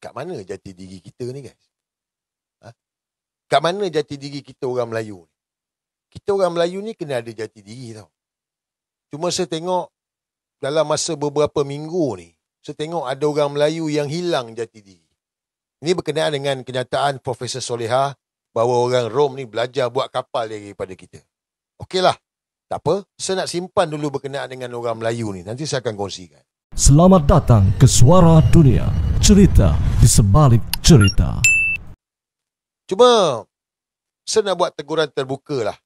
kat mana jati diri kita ni guys? Kat mana jati diri kita orang Melayu ni? Kita orang Melayu ni kena ada jati diri tau. Cuma saya tengok dalam masa beberapa minggu ni, saya tengok ada orang Melayu yang hilang jati diri. Ini berkenaan dengan kenyataan Profesor Solehah bahawa orang Rom ni belajar buat kapal daripada kita. Okeylah, tak apa. Saya nak simpan dulu berkenaan dengan orang Melayu ni. Nanti saya akan kongsikan. Selamat datang ke Suara Dunia, cerita di sebalik cerita. Cuma saya nak buat teguran terbuka lah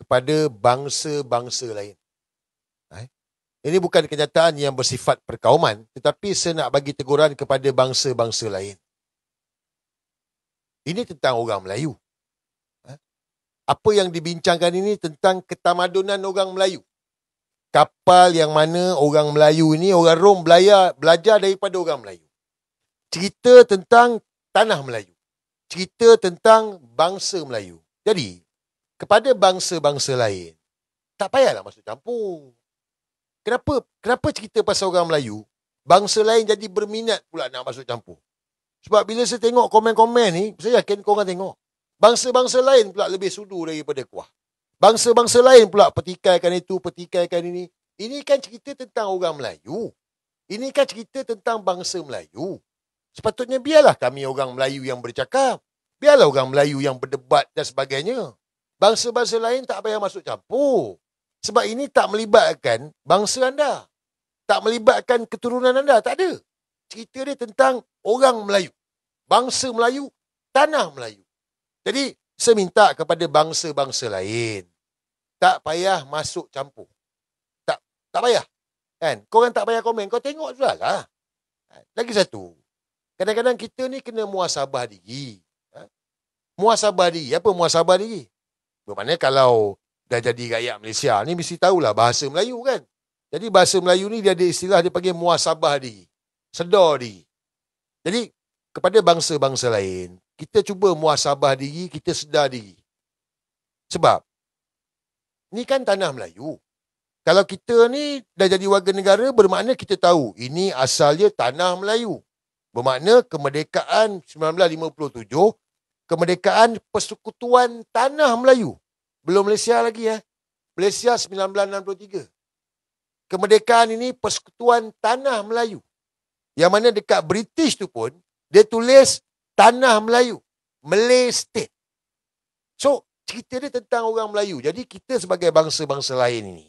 kepada bangsa-bangsa lain. Ini bukan kenyataan yang bersifat perkauman, tetapi saya nak bagi teguran kepada bangsa-bangsa lain. Ini tentang orang Melayu. Apa yang dibincangkan ini tentang ketamadunan orang Melayu. Kapal yang mana orang Melayu ini, orang Rom belajar daripada orang Melayu. Cerita tentang tanah Melayu. Cerita tentang bangsa Melayu. Jadi, kepada bangsa-bangsa lain, tak payahlah masuk campur. Kenapa cerita pasal orang Melayu, bangsa lain jadi berminat pula nak masuk campur? Sebab bila saya tengok komen-komen ni, saya yakin korang tengok. Bangsa-bangsa lain pula lebih sudu daripada kuah. Bangsa-bangsa lain pula petikaikan itu, petikaikan ini. Ini kan cerita tentang orang Melayu. Ini kan cerita tentang bangsa Melayu. Sepatutnya biarlah kami orang Melayu yang bercakap. Biarlah orang Melayu yang berdebat dan sebagainya. Bangsa-bangsa lain tak payah masuk campur. Sebab ini tak melibatkan bangsa anda. Tak melibatkan keturunan anda. Tak ada. Cerita dia tentang orang Melayu. Bangsa Melayu, tanah Melayu. Jadi, saya minta kepada bangsa-bangsa lain, tak payah masuk campur. Tak payah. Kan? Korang tak payah komen. Kau tengok je lah. Lagi satu. Kadang-kadang kita ni kena muhasabah diri. Muhasabah diri. Apa muhasabah diri? Bermakna kalau dah jadi rakyat Malaysia ni mesti tahulah bahasa Melayu kan. Jadi bahasa Melayu ni dia ada istilah dia panggil muhasabah diri. Sedar diri. Jadi kepada bangsa-bangsa lain, kita cuba muhasabah diri, kita sedar diri. Sebab ni kan tanah Melayu. Kalau kita ni dah jadi warga negara, bermakna kita tahu ini asalnya tanah Melayu. Bermakna kemerdekaan 1957, kemerdekaan Persekutuan Tanah Melayu. Belum Malaysia lagi Malaysia 1963. Kemerdekaan ini Persekutuan Tanah Melayu. Yang mana dekat British tu pun, dia tulis Tanah Melayu. Malay State. So, cerita dia tentang orang Melayu. Jadi, kita sebagai bangsa-bangsa lain ini,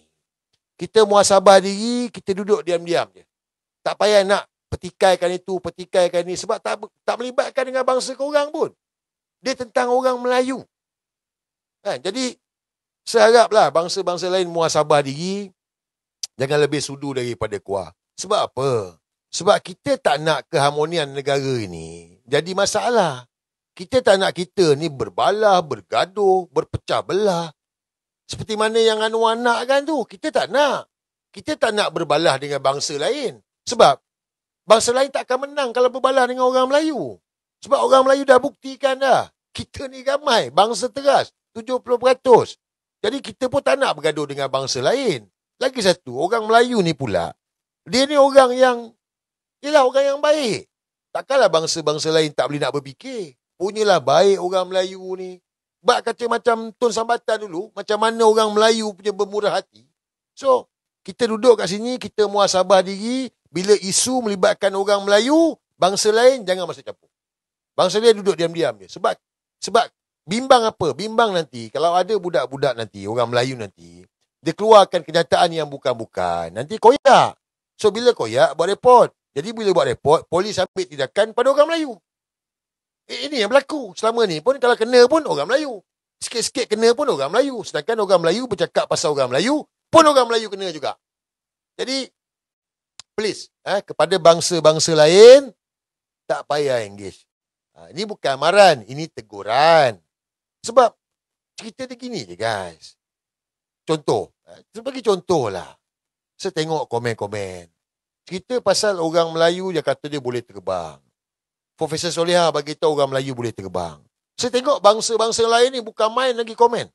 kita muhasabah diri, kita duduk diam-diam je. Tak payah nak petikaikan itu, petikaikan ini. Sebab tak melibatkan dengan bangsa korang pun. Dia tentang orang Melayu. Jadi, saya haraplah bangsa-bangsa lain muhasabah diri, jangan lebih sudu daripada kuah. Sebab apa? Sebab kita tak nak keharmonian negara ini jadi masalah. Kita tak nak kita ni berbalah, bergaduh, berpecah belah. Seperti mana yang Anwar nak kan tu. Kita tak nak. Kita tak nak berbalah dengan bangsa lain. Sebab bangsa lain tak akan menang kalau berbalah dengan orang Melayu. Sebab orang Melayu dah buktikan dah. Kita ni ramai. Bangsa teras. 70%. Jadi kita pun tak nak bergaduh dengan bangsa lain. Lagi satu, orang Melayu ni pula, dia ni orang yang ialah orang yang baik. Takkanlah bangsa-bangsa lain tak boleh nak berfikir. Punyalah baik orang Melayu ni. Bak kata macam Tun Sambatan dulu, macam mana orang Melayu punya bermurah hati. So, kita duduk kat sini, kita muhasabah diri. Bila isu melibatkan orang Melayu, bangsa lain jangan masuk campur. Bangsa lain duduk diam-diam je. Sebab bimbang apa? Bimbang nanti, kalau ada budak-budak nanti, orang Melayu nanti, dia keluarkan kenyataan yang bukan-bukan. Nanti koyak. So, bila koyak, buat report. Jadi bila buat report, polis ambil tindakan pada orang Melayu. Ini yang berlaku. Selama ni pun kalau kena pun orang Melayu. Sikit-sikit kena pun orang Melayu. Sedangkan orang Melayu bercakap pasal orang Melayu, pun orang Melayu kena juga. Jadi, please, kepada bangsa-bangsa lain, tak payah engage. Ini bukan amaran, ini teguran. Sebab, cerita dia gini je guys. Contoh, sebagai contoh lah. Saya tengok komen-komen. Cerita pasal orang Melayu, dia kata dia boleh terbang. Profesor Solehah bagi tahu orang Melayu boleh terbang. Saya tengok bangsa-bangsa lain ni bukan main lagi komen.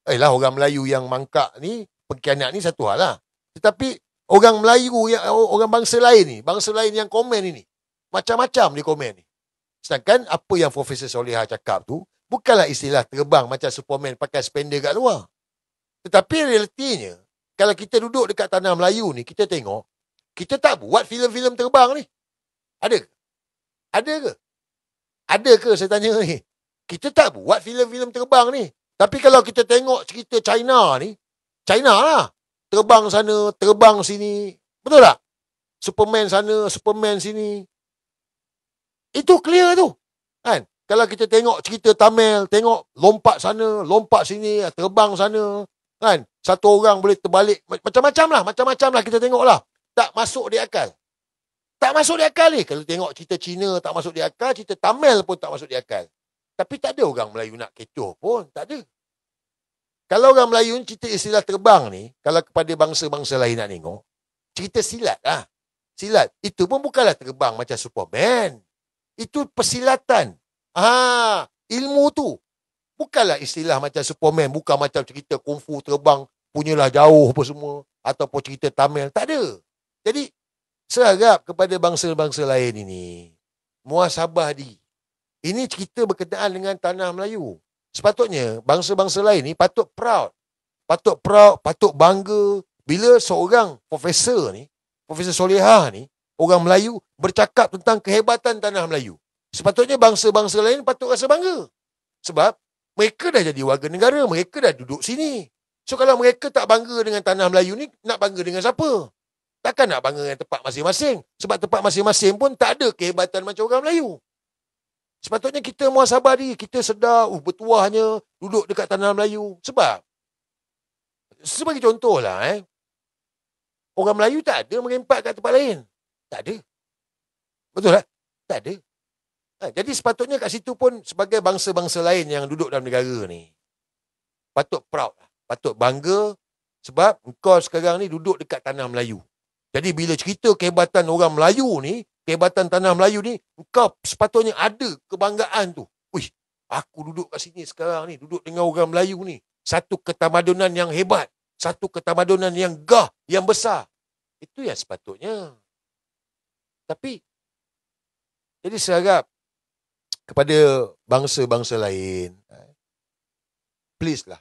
Lah orang Melayu yang mangkak ni, pengkhianat ni satu hal lah. Tetapi orang Melayu, orang bangsa lain ni, bangsa lain yang komen ini, macam-macam di komen ni. Sedangkan apa yang Profesor Solihah cakap tu, bukanlah istilah terbang macam Superman pakai spender kat luar. Tetapi realitinya, kalau kita duduk dekat tanah Melayu ni, kita tengok, kita tak buat filem-filem terbang ni. Ada ke? Ada ke? Ada ke saya tanya ni? Kita tak buat filem-filem terbang ni. Tapi kalau kita tengok cerita China ni, China lah. Terbang sana, terbang sini. Betul tak? Superman sana, Superman sini. Itu clear tu. Kan? Kalau kita tengok cerita Tamil, tengok lompat sana, lompat sini, terbang sana. Kan? Satu orang boleh terbalik. Macam-macam lah kita tengok lah. Tak masuk di akal. Tak masuk di akal ni. Kalau tengok cerita Cina tak masuk di akal, cerita Tamil pun tak masuk di akal. Tapi tak ada orang Melayu nak kecoh pun. Tak ada. Kalau orang Melayu ni cerita istilah terbang ni, kalau kepada bangsa-bangsa lain nak tengok, cerita silat lah. Silat. Itu pun bukanlah terbang macam Superman. Itu persilatan. Ilmu tu. Bukanlah istilah macam Superman. Bukan macam cerita kungfu terbang, punyalah jauh apa semua. Ataupun cerita Tamil. Tak ada. Jadi, serap kepada bangsa-bangsa lain ini. Muhasabah diri. Ini cerita berkenaan dengan tanah Melayu. Sepatutnya, bangsa-bangsa lain ni patut proud. Patut bangga. Bila seorang profesor ni, Profesor Solihah ni, orang Melayu bercakap tentang kehebatan tanah Melayu. Sepatutnya bangsa-bangsa lain patut rasa bangga. Sebab mereka dah jadi warga negara, mereka dah duduk sini. So kalau mereka tak bangga dengan tanah Melayu ni, nak bangga dengan siapa? Takkan nak bangga dengan tempat masing-masing. Sebab tempat masing-masing pun tak ada kehebatan macam orang Melayu. Sepatutnya kita muhasabah diri, kita sedar bertuahnya duduk dekat tanah Melayu. Sebab, sebagai contoh lah, orang Melayu tak ada merempat kat tempat lain. Tak ada. Betul tak? Tak ada. Jadi sepatutnya kat situ pun sebagai bangsa-bangsa lain yang duduk dalam negara ni, patut proud, patut bangga sebab engkau sekarang ni duduk dekat tanah Melayu. Jadi bila cerita kehebatan orang Melayu ni, kehebatan tanah Melayu ni, engkau sepatutnya ada kebanggaan tu. Wih, aku duduk kat sini sekarang ni, duduk dengan orang Melayu ni. Satu ketamadunan yang hebat, satu ketamadunan yang gah, yang besar. Itu yang sepatutnya. Tapi, jadi saya harap kepada bangsa-bangsa lain, please lah.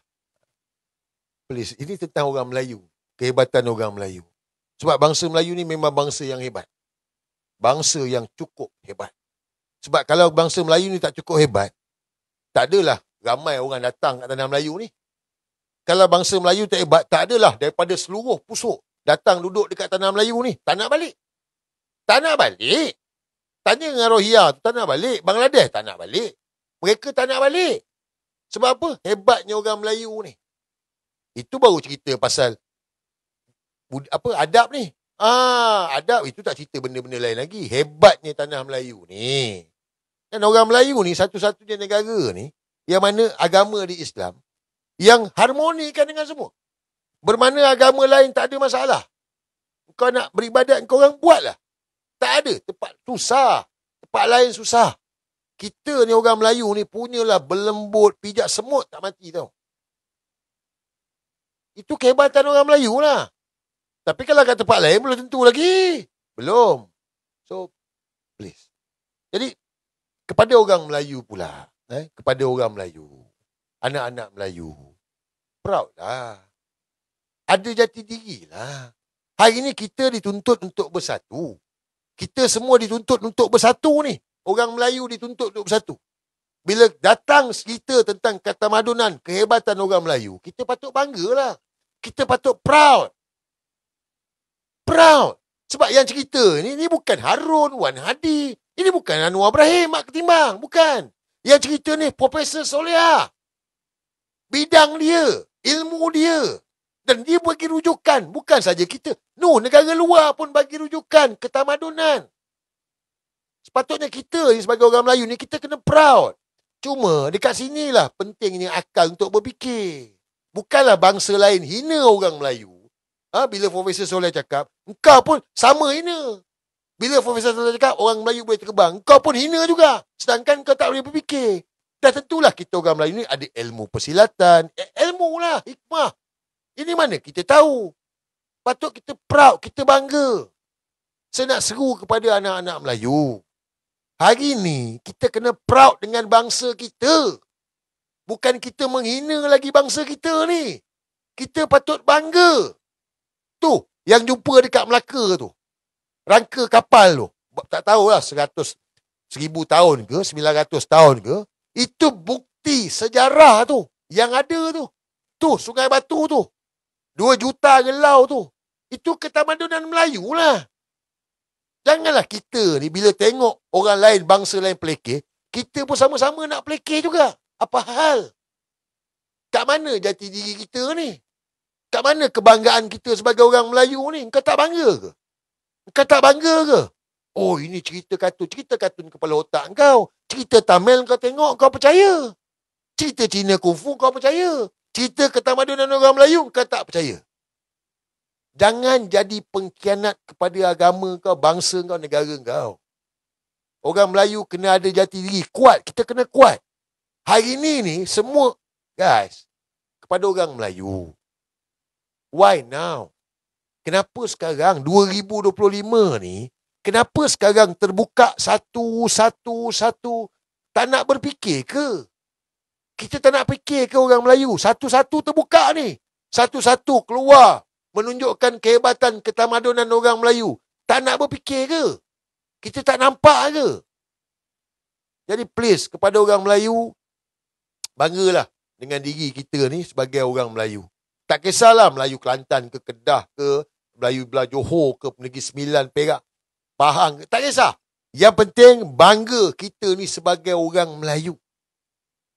Please, ini tentang orang Melayu. Kehebatan orang Melayu. Sebab bangsa Melayu ni memang bangsa yang hebat. Bangsa yang cukup hebat. Sebab kalau bangsa Melayu ni tak cukup hebat, tak adalah ramai orang datang kat tanah Melayu ni. Kalau bangsa Melayu tak hebat, tak adalah daripada seluruh pusuk datang duduk dekat tanah Melayu ni. Tak nak balik. Tak nak balik. Tanya dengan Rohingya tu, tak nak balik. Bangladesh tak nak balik. Mereka tak nak balik. Sebab apa? Hebatnya orang Melayu ni. Itu baru cerita pasal adab ni. Adab itu tak cerita benda-benda lain lagi. Hebatnya tanah Melayu ni. Dan orang Melayu ni satu-satunya negara ni yang mana agama di Islam yang harmonikan dengan semua. Bermana agama lain tak ada masalah. Kau nak beribadat, kau orang buatlah. Tak ada. Tempat susah. Tempat lain susah. Kita ni orang Melayu ni punyalah berlembut, pijak semut tak mati tau. Itu kehebatan orang Melayu lah. Tapi kalau kat tempat lain belum tentu lagi. Belum. So, please. Jadi, kepada orang Melayu pula, kepada orang Melayu, anak-anak Melayu, proud lah. Ada jati diri lah. Hari ni kita dituntut untuk bersatu. Kita semua dituntut untuk bersatu ni. Orang Melayu dituntut untuk bersatu. Bila datang cerita tentang ketamadunan, kehebatan orang Melayu, kita patut bangga lah. Kita patut proud. Proud. Sebab yang cerita ni bukan Harun, Wan Hadi. Ini bukan Anwar Ibrahim, Mak Ketimbang. Bukan. Yang cerita ni Profesor Solihah. Bidang dia. Ilmu dia. Dan dia bagi rujukan. Bukan saja kita. No, negara luar pun bagi rujukan. Ketamadunan. Sepatutnya kita sebagai orang Melayu ni, kita kena proud. Cuma dekat sinilah pentingnya akal untuk berfikir. Bukanlah bangsa lain hina orang Melayu. Bila Profesor Soleh cakap, engkau pun sama hina. Bila Profesor Soleh cakap, orang Melayu boleh terbang, engkau pun hina juga. Sedangkan kau tak boleh berfikir. Dah tentulah kita orang Melayu ni ada ilmu persilatan. Ilmu lah, hikmah. Ini mana kita tahu. Patut kita proud, kita bangga. Saya nak seru kepada anak-anak Melayu. Hari ni, kita kena proud dengan bangsa kita. Bukan kita menghina lagi bangsa kita ni. Kita patut bangga. Tu, yang jumpa dekat Melaka tu. Rangka kapal tu. Tak tahulah 100, 1000 tahun ke, 900 tahun ke. Itu bukti sejarah tu. Yang ada tu. Tu, Sungai Batu tu. 2 juta gelau tu. Itu ketamadunan Melayu lah. Janganlah kita ni bila tengok orang lain, bangsa lain pelekeh, kita pun sama-sama nak pelekeh juga. Apa hal? Kat mana jati diri kita ni? Kat mana kebanggaan kita sebagai orang Melayu ni? Kau tak bangga ke? Kau tak bangga ke? Oh, ini cerita kartun kepala otak kau. Cerita Tamil kau tengok, kau percaya. Cerita Cina Kungfu kau percaya. Cerita ketamadunan orang Melayu kau tak percaya. Jangan jadi pengkhianat kepada agama kau, bangsa kau, negara kau. Orang Melayu kena ada jati diri. Kuat. Kita kena kuat. Hari ni semua, guys, kepada orang Melayu. Why now? Kenapa sekarang 2025 ni, kenapa sekarang terbuka satu? Tak nak berfikir ke? Kita tak nak fikir ke orang Melayu? Satu-satu terbuka ni. Satu-satu keluar. Menunjukkan kehebatan ketamadunan orang Melayu. Tak nak berfikir ke? Kita tak nampak ke? Jadi please, kepada orang Melayu, banggalah dengan diri kita ni sebagai orang Melayu. Tak kisahlah Melayu Kelantan ke Kedah ke, Melayu belah Johor ke, Negeri Sembilan, Perak, Pahang ke. Tak kisah. Yang penting bangga kita ni sebagai orang Melayu.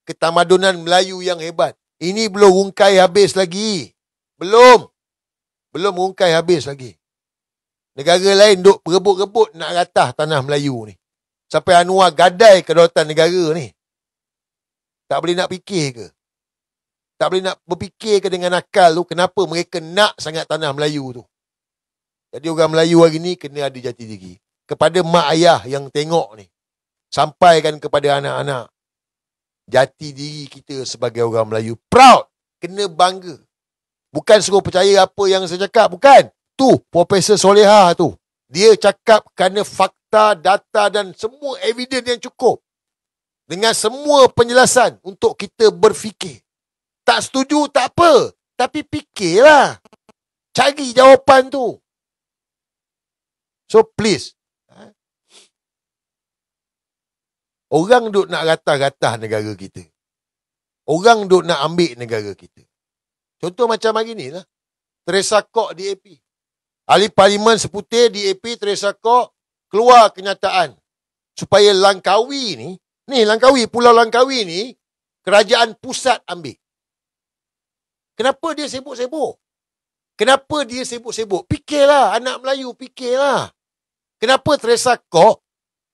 Ketamadunan Melayu yang hebat. Ini belum rungkai habis lagi. Belum rungkai habis lagi. Negara lain duk berebut-rebut nak ratah tanah Melayu ni. Sampai Anwar gadai kedaulatan negara ni. Tak boleh nak fikir ke? Tak boleh nak berfikir ke dengan akal tu kenapa mereka nak sangat tanah Melayu tu. Jadi orang Melayu hari ni kena ada jati diri. Kepada mak ayah yang tengok ni, sampaikan kepada anak-anak, jati diri kita sebagai orang Melayu. Proud. Kena bangga. Bukan suruh percaya apa yang saya cakap. Bukan. Tu, Profesor Soleha tu. Dia cakap kerana fakta, data dan semua evidence yang cukup. Dengan semua penjelasan untuk kita berfikir. Tak setuju, tak apa. Tapi fikirlah. Cari jawapan tu. So please. Orang duk nak ratah-ratah negara kita. Orang duk nak ambil negara kita. Contoh macam hari ni lah. Teresa Kok DAP. Ahli Parlimen Seputir DAP Teresa Kok keluar kenyataan. Supaya Langkawi ni, Pulau Langkawi ni, kerajaan pusat ambil. Kenapa dia sibuk-sibuk? Fikirlah, anak Melayu, fikirlah. Kenapa Teresa Kok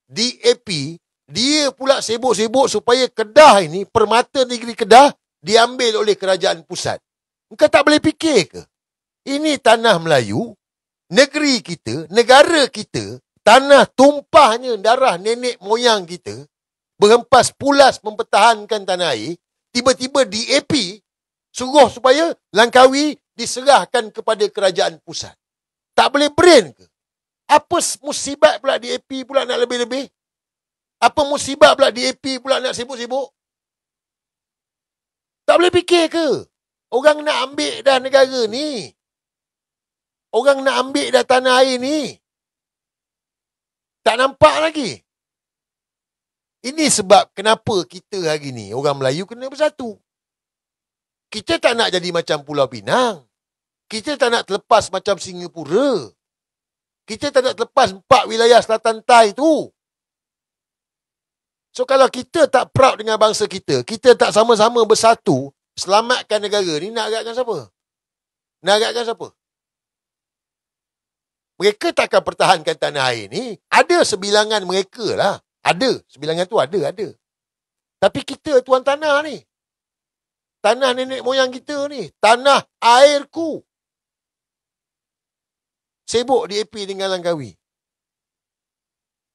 DAP dia pula sibuk-sibuk supaya Kedah ini, Permata Negeri Kedah, diambil oleh kerajaan pusat. Engkau tak boleh fikir ke? Ini tanah Melayu, negeri kita, negara kita, tanah tumpahnya darah nenek moyang kita, berhempas pulas mempertahankan tanah air, tiba-tiba DAP suruh supaya Langkawi diserahkan kepada kerajaan pusat. Tak boleh brain ke? Apa musibat pula DAP pula nak lebih-lebih? Apa musibat pula DAP pula nak sibuk-sibuk? Tak boleh fikir ke? Orang nak ambil dah negara ni. Orang nak ambil dah tanah air ni. Tak nampak lagi. Ini sebab kenapa kita hari ni, orang Melayu kena bersatu. Kita tak nak jadi macam Pulau Pinang. Kita tak nak terlepas macam Singapura. Kita tak nak terlepas 4 wilayah selatan Thai tu. So kalau kita tak proud dengan bangsa kita, kita tak sama-sama bersatu, selamatkan negara ni, nak agakkan siapa? Mereka takkan pertahankan tanah air ni. Ada sebilangan mereka lah. Ada. Sebilangan tu ada. Tapi kita tuan tanah ni. Tanah nenek moyang kita ni. Tanah airku. Sibuk DAP dengan Langkawi.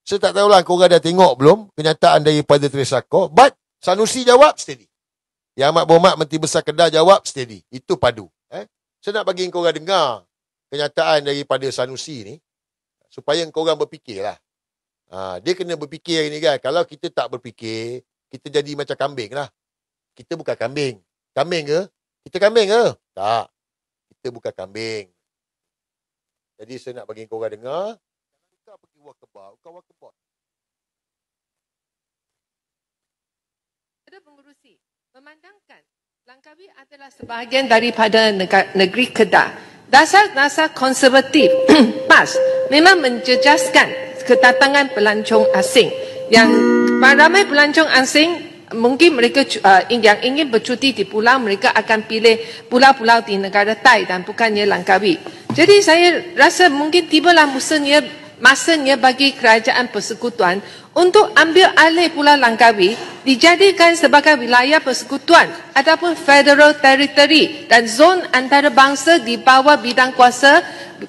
Saya tak tahulah korang dah tengok belum kenyataan daripada Teresa Kok. But Sanusi jawab steady. Yang Amat Berhormat Menteri Besar Kedah jawab steady. Itu padu. Saya nak bagi korang dengar kenyataan daripada Sanusi ni supaya korang berfikirlah. Dia kena berfikir ni kan. Kalau kita tak berfikir, kita jadi macam kambing lah. Kita bukan kambing. Kambing ke? Kita kambing ke? Tak. Kita bukan kambing. Jadi saya nak bagi korang dengar. Kau pergi walkabout. Kau walkabout. Ada pengurusi memandangkan Langkawi adalah sebahagian daripada negeri Kedah. Dasar-dasar konservatif PAS memang menjejaskan kedatangan pelancong asing. Yang ramai pelancong asing, mungkin mereka yang ingin bercuti di pulau, mereka akan pilih pulau-pulau di negara Thai dan bukannya Langkawi. Jadi saya rasa mungkin tibalah masanya bagi kerajaan persekutuan untuk ambil alih Pulau Langkawi, dijadikan sebagai wilayah persekutuan ataupun federal territory dan zon antarabangsa di bawah bidang kuasa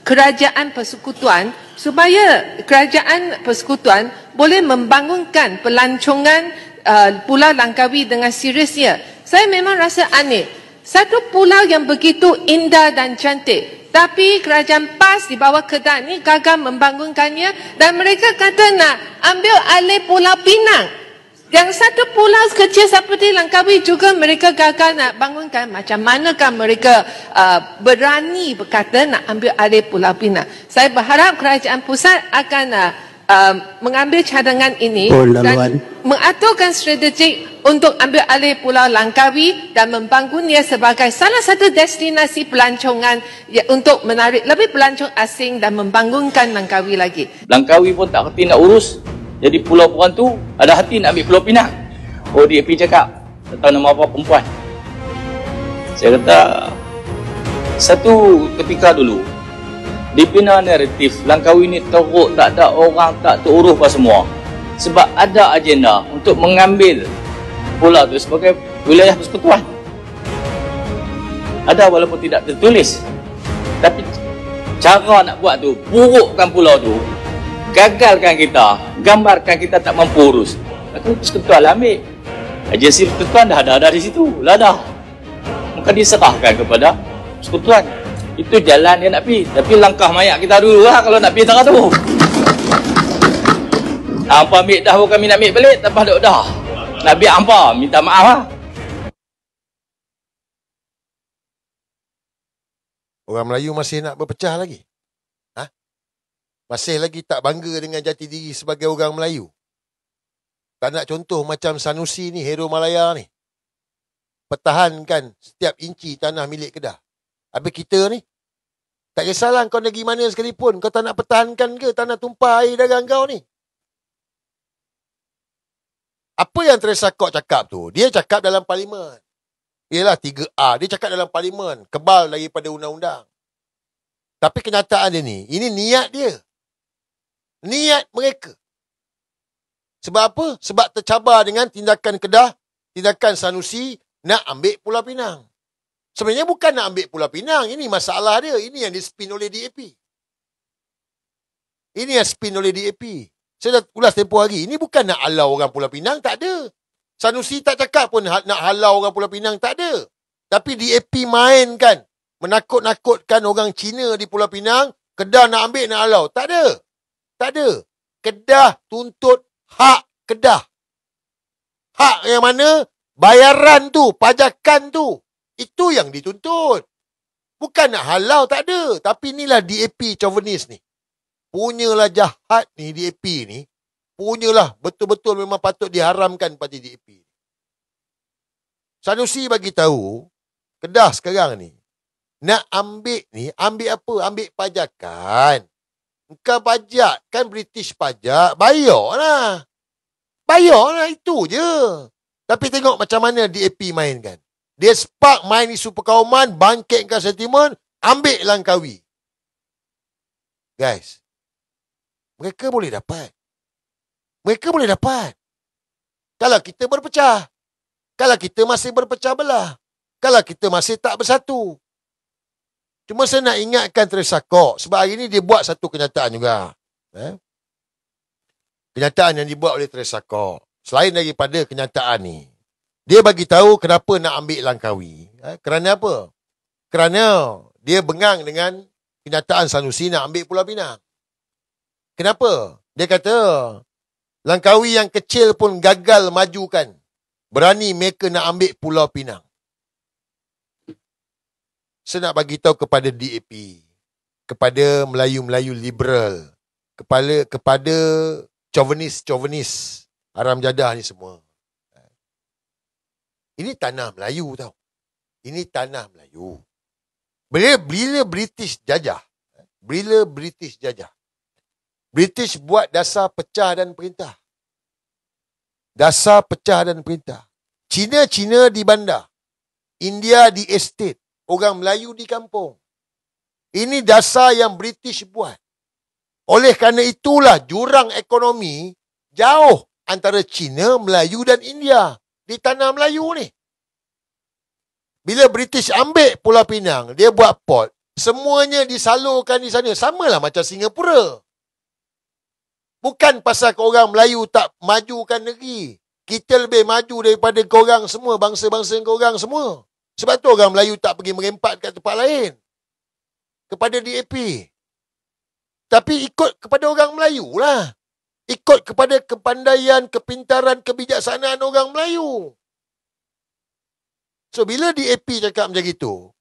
kerajaan persekutuan, supaya kerajaan persekutuan boleh membangunkan pelancongan Pulau Langkawi dengan seriusnya. Saya memang rasa aneh. Satu pulau yang begitu indah dan cantik, tapi kerajaan PAS di bawah Kedah ni gagal membangunkannya, dan mereka kata nak ambil alih Pulau Pinang. Yang satu pulau kecil seperti Langkawi juga mereka gagal nak bangunkan. Macam manakah mereka berani berkata nak ambil alih Pulau Pinang? Saya berharap kerajaan pusat akan mengambil cadangan ini dan mengaturkan strategi untuk ambil alih Pulau Langkawi dan membangunnya sebagai salah satu destinasi pelancongan untuk menarik lebih pelancong asing dan membangunkan Langkawi lagi. Langkawi pun tak kerti nak urus. Jadi pulau perang tu ada hati nak ambil Pulau Pinang. Oh, DAP cakap, tak tahu nama apa perempuan. Saya kata, satu ketika dulu, dibina naratif Langkawi ni teruk, tak ada orang, tak terurus apa semua. Sebab ada agenda untuk mengambil pulau tu sebagai wilayah persekutuan. Ada walaupun tidak tertulis. Tapi cara nak buat tu, burukkan pulau tu, gagalkan kita, gambarkan kita tak mampu urus. Maka persekutuan lah ambil. Agensi persekutuan dah ada di situ. Lah dah. Maka diserahkan kepada persekutuan. Itu jalan dia nak pergi. Tapi langkah mayat kita dulu lah kalau nak pergi tangan tu. Hampa ambil dah, kami nak ambil balik, tak apa dah. Nak ambil hampa, minta maaf lah. Orang Melayu masih nak berpecah lagi? Masih lagi tak bangga dengan jati diri sebagai orang Melayu? Tak nak contoh macam Sanusi ni, hero Malaya ni. Pertahankan setiap inci tanah milik Kedah. Habis kita ni, tak kisahlah kau negeri mana sekalipun, kau tak nak pertahankan ke tanah tumpah air dagang kau ni? Apa yang Teresa Kok cakap tu? Dia cakap dalam parlimen. Ialah 3A. Dia cakap dalam parlimen. Kebal daripada undang-undang. Tapi kenyataan dia ni, ini niat dia. Niat mereka. Sebab apa? Sebab tercabar dengan tindakan Kedah, tindakan Sanusi nak ambil Pulau Pinang. Sebenarnya bukan nak ambil Pulau Pinang. Ini masalah dia. Ini yang dispin oleh DAP. Ini yang spin oleh DAP. Saya dah ulas tempoh hari. Ini bukan nak halau orang Pulau Pinang. Tak ada. Sanusi tak cakap pun nak halau orang Pulau Pinang. Tak ada. Tapi DAP mainkan. Menakut-nakutkan orang Cina di Pulau Pinang. Kedah nak ambil, nak halau. Tak ada. Tak ada. Kedah tuntut hak Kedah. Hak yang mana? Bayaran tu, pajakan tu. Itu yang dituntut. Bukan nak halau, tak ada. Tapi inilah DAP chauvinis ni. Punyalah jahat ni DAP ni. Punyalah betul-betul memang patut diharamkan pada DAP. Sanusi bagi tahu, Kedah sekarang ni, nak ambil ni, ambil apa? Ambil pajakan. Engkau pajak, kan British pajak, bayarlah. Bayarlah, itu je. Tapi tengok macam mana DAP mainkan. Dia spark main isu perkauman, bangkitkan sentimen, ambil Langkawi. Guys, mereka boleh dapat. Mereka boleh dapat. Kalau kita berpecah. Kalau kita masih berpecah belah. Kalau kita masih tak bersatu. Cuma saya nak ingatkan Teresa Kok. Sebab hari ini dia buat satu kenyataan juga. Kenyataan yang dibuat oleh Teresa Kok. Selain daripada kenyataan ni. Dia bagi tahu kenapa nak ambil Langkawi. Kerana apa? Kerana dia bengang dengan kenyataan Sanusi nak ambil Pulau Pinang. Kenapa? Dia kata, Langkawi yang kecil pun gagal majukan. Berani mereka nak ambil Pulau Pinang. Saya nak bagi tahu kepada DAP, kepada Melayu-Melayu liberal, kepada chauvinis haram jadah ni semua. Ini tanah Melayu tau. Ini tanah Melayu. Bila British jajah, British buat dasar pecah dan perintah. Dasar pecah dan perintah. Cina di bandar. India di estate. Orang Melayu di kampung. Ini dasar yang British buat. Oleh kerana itulah jurang ekonomi jauh antara Cina, Melayu dan India. Di tanah Melayu ni. Bila British ambil Pulau Pinang, dia buat port. Semuanya disalurkan di sana. Samalah macam Singapura. Bukan pasal korang Melayu tak majukan negeri. Kita lebih maju daripada korang semua, bangsa-bangsa korang semua. Sebab tu orang Melayu tak pergi merempat kat tempat lain. Kepada DAP. Tapi ikut kepada orang Melayu lah. Ikut kepada kepandaian, kepintaran, kebijaksanaan orang Melayu. So, bila DAP cakap macam itu,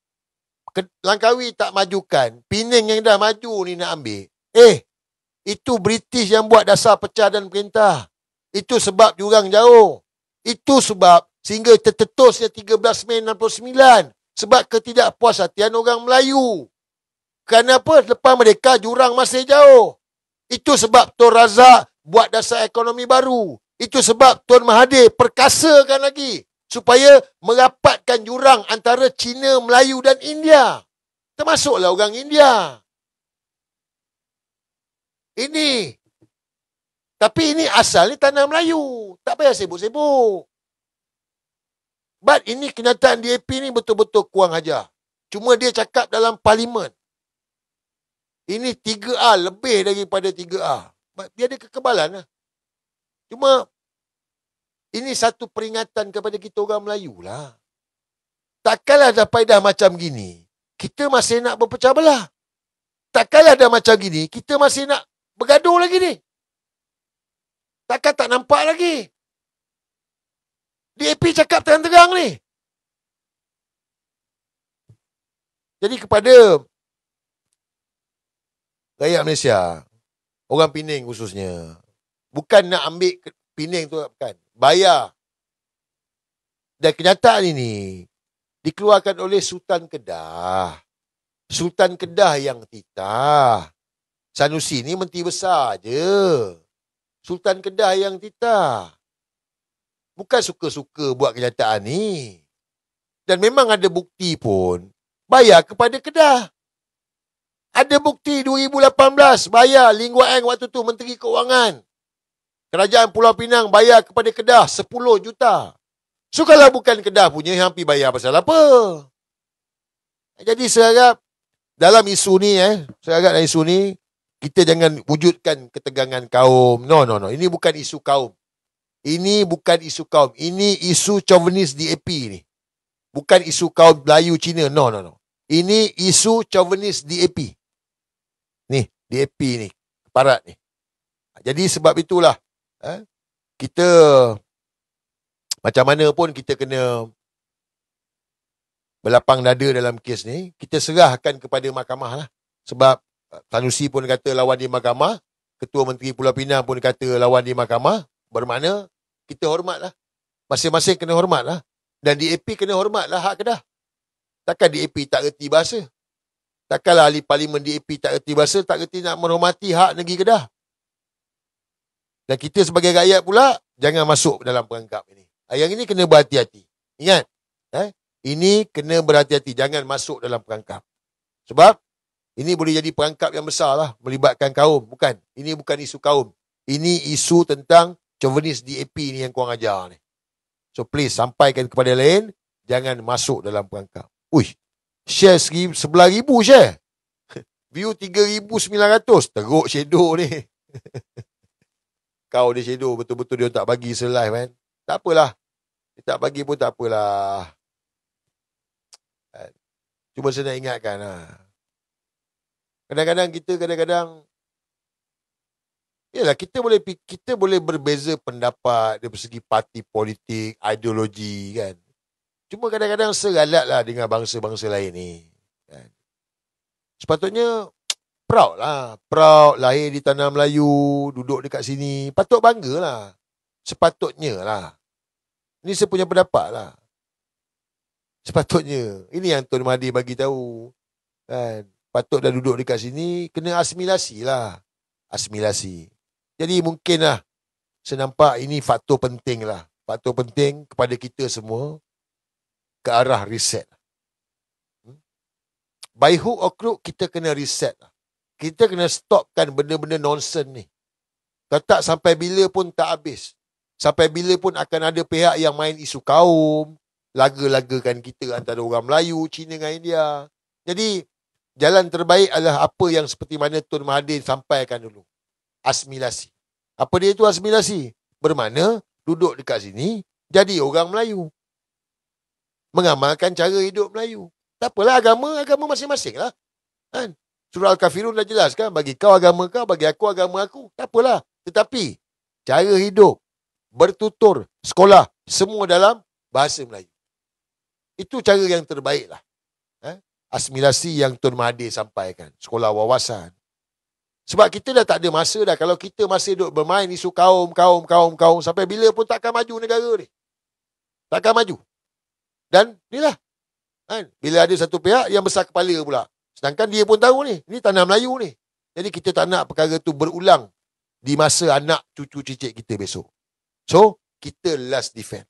Langkawi tak majukan, Pening yang dah maju ni nak ambil. Itu British yang buat dasar pecah dan perintah. Itu sebab jurang jauh. Itu sebab sehingga tercetusnya 13 Mei 69. Sebab ketidakpuashatian orang Melayu. Kenapa? Lepas mereka jurang masih jauh. Itu sebab Tun Razak buat dasar ekonomi baru. Itu sebab Tun Mahathir perkasakan lagi. Supaya merapatkan jurang antara Cina, Melayu dan India. Termasuklah orang India. Ini. Tapi ini asal ni tanah Melayu. Tak payah sibuk-sibuk. But ini kenyataan DAP ni betul-betul kurang ajar. Cuma dia cakap dalam parlimen. Ini 3A, lebih daripada 3A. Dia ada kekebalan lah. Cuma, ini satu peringatan kepada kita orang Melayu lah. Takkanlah dah faedah macam gini, kita masih nak berpecah belah. Takkanlah dah macam gini, kita masih nak bergaduh lagi ni. Takkan tak nampak lagi. DAP cakap terang-terang ni. Jadi kepada rakyat Malaysia, orang Pening khususnya, bukan nak ambil Pening tu, bukan. Bayar. Dan kenyataan ini dikeluarkan oleh Sultan Kedah. Sultan Kedah yang titah. Sanusi ni menteri besar je. Sultan Kedah yang titah. Bukan suka-suka buat kenyataan ni. Dan memang ada bukti pun. Bayar kepada Kedah. Ada bukti 2018 bayar Lim Guat Eng waktu tu Menteri Keuangan. Kerajaan Pulau Pinang bayar kepada Kedah 10 juta. So kalau bukan Kedah punya, hampir bayar pasal apa? Jadi saya harap dalam isu ni, dalam isu ni, kita jangan wujudkan ketegangan kaum. No. Ini bukan isu kaum. Ini bukan isu kaum. Ini isu chauvinis DAP ni. Bukan isu kaum Melayu Cina. No. Ini isu chauvinis DAP. Ni, DAP ni. Parat ni. Jadi sebab itulah, kita macam mana pun kita kena berlapang dada dalam kes ni. Kita serahkan kepada mahkamah lah. Sebab Sanusi pun kata lawan di mahkamah. Ketua Menteri Pulau Pinang pun kata lawan di mahkamah. Bermakna kita hormatlah. Masing-masing kena hormatlah. Dan DAP kena hormatlah hak Kedah. Takkan DAP tak reti bahasa. Takkanlah ahli parlimen DAP tak reti bahasa, tak reti nak menghormati hak negeri Kedah. Dan kita sebagai rakyat pula, jangan masuk dalam perangkap ini. Yang ini kena berhati-hati. Ingat, ini kena berhati-hati. Jangan masuk dalam perangkap. Sebab, ini boleh jadi perangkap yang besar lah, melibatkan kaum. Bukan. Ini bukan isu kaum. Ini isu tentang chauvinis DAP ni yang korang ajar ni. So please, sampaikan kepada lain, jangan masuk dalam perangkap. Uish, share 11,000 share. View 3,900. Teruk shadow ni. Kau dia shadow, betul-betul dia tak bagi se-live kan. Tak apalah. Dia tak bagi pun tak apalah. Cuma saya nak ingatkan lah. Kadang-kadang kita Yalah, kita boleh berbeza pendapat dari segi parti politik, ideologi kan. Cuma kadang-kadang seralatlah dengan bangsa-bangsa lain ni. Kan. Sepatutnya proud lah. Proud lahir di tanah Melayu, duduk dekat sini. Patut bangga lah. Sepatutnya lah. Ini saya punya pendapat lah. Sepatutnya. Ini yang Tun Mahathir bagi tahu. Kan. Patut dah duduk dekat sini, kena asimilasi lah. Asimilasi. Jadi mungkin lah, saya nampak ini faktor penting lah. Faktor penting kepada kita semua ke arah reset. By hook or crook, kita kena reset lah. Kita kena stopkan benda-benda nonsense ni. Kalau tak, sampai bila pun tak habis. Sampai bila pun akan ada pihak yang main isu kaum, laga-lagakan kita antara orang Melayu, Cina dengan India. Jadi, jalan terbaik adalah apa yang seperti mana Tun Mahathir sampaikan dulu. Asimilasi. Apa dia itu asimilasi? Bermakna duduk dekat sini, jadi orang Melayu. Mengamalkan cara hidup Melayu. Tak apalah, agama masing-masing lah. Kan? Surah Al-Kafirun dah jelas kan? Bagi kau agama kau, bagi aku agama aku. Tak apalah. Tetapi, cara hidup, bertutur, sekolah, semua dalam bahasa Melayu. Itu cara yang terbaik lah. Asimilasi yang Tun Mahathir sampaikan. Sekolah wawasan. Sebab kita dah tak ada masa dah. Kalau kita masih duduk bermain isu kaum, sampai bila pun takkan maju negara ni. Takkan maju. Dan inilah. Kan? Bila ada satu pihak yang besar kepala pula. Sedangkan dia pun tahu ni. Ini tanah Melayu ni. Jadi kita tak nak perkara tu berulang di masa anak cucu cicit kita besok. So, kita last defend.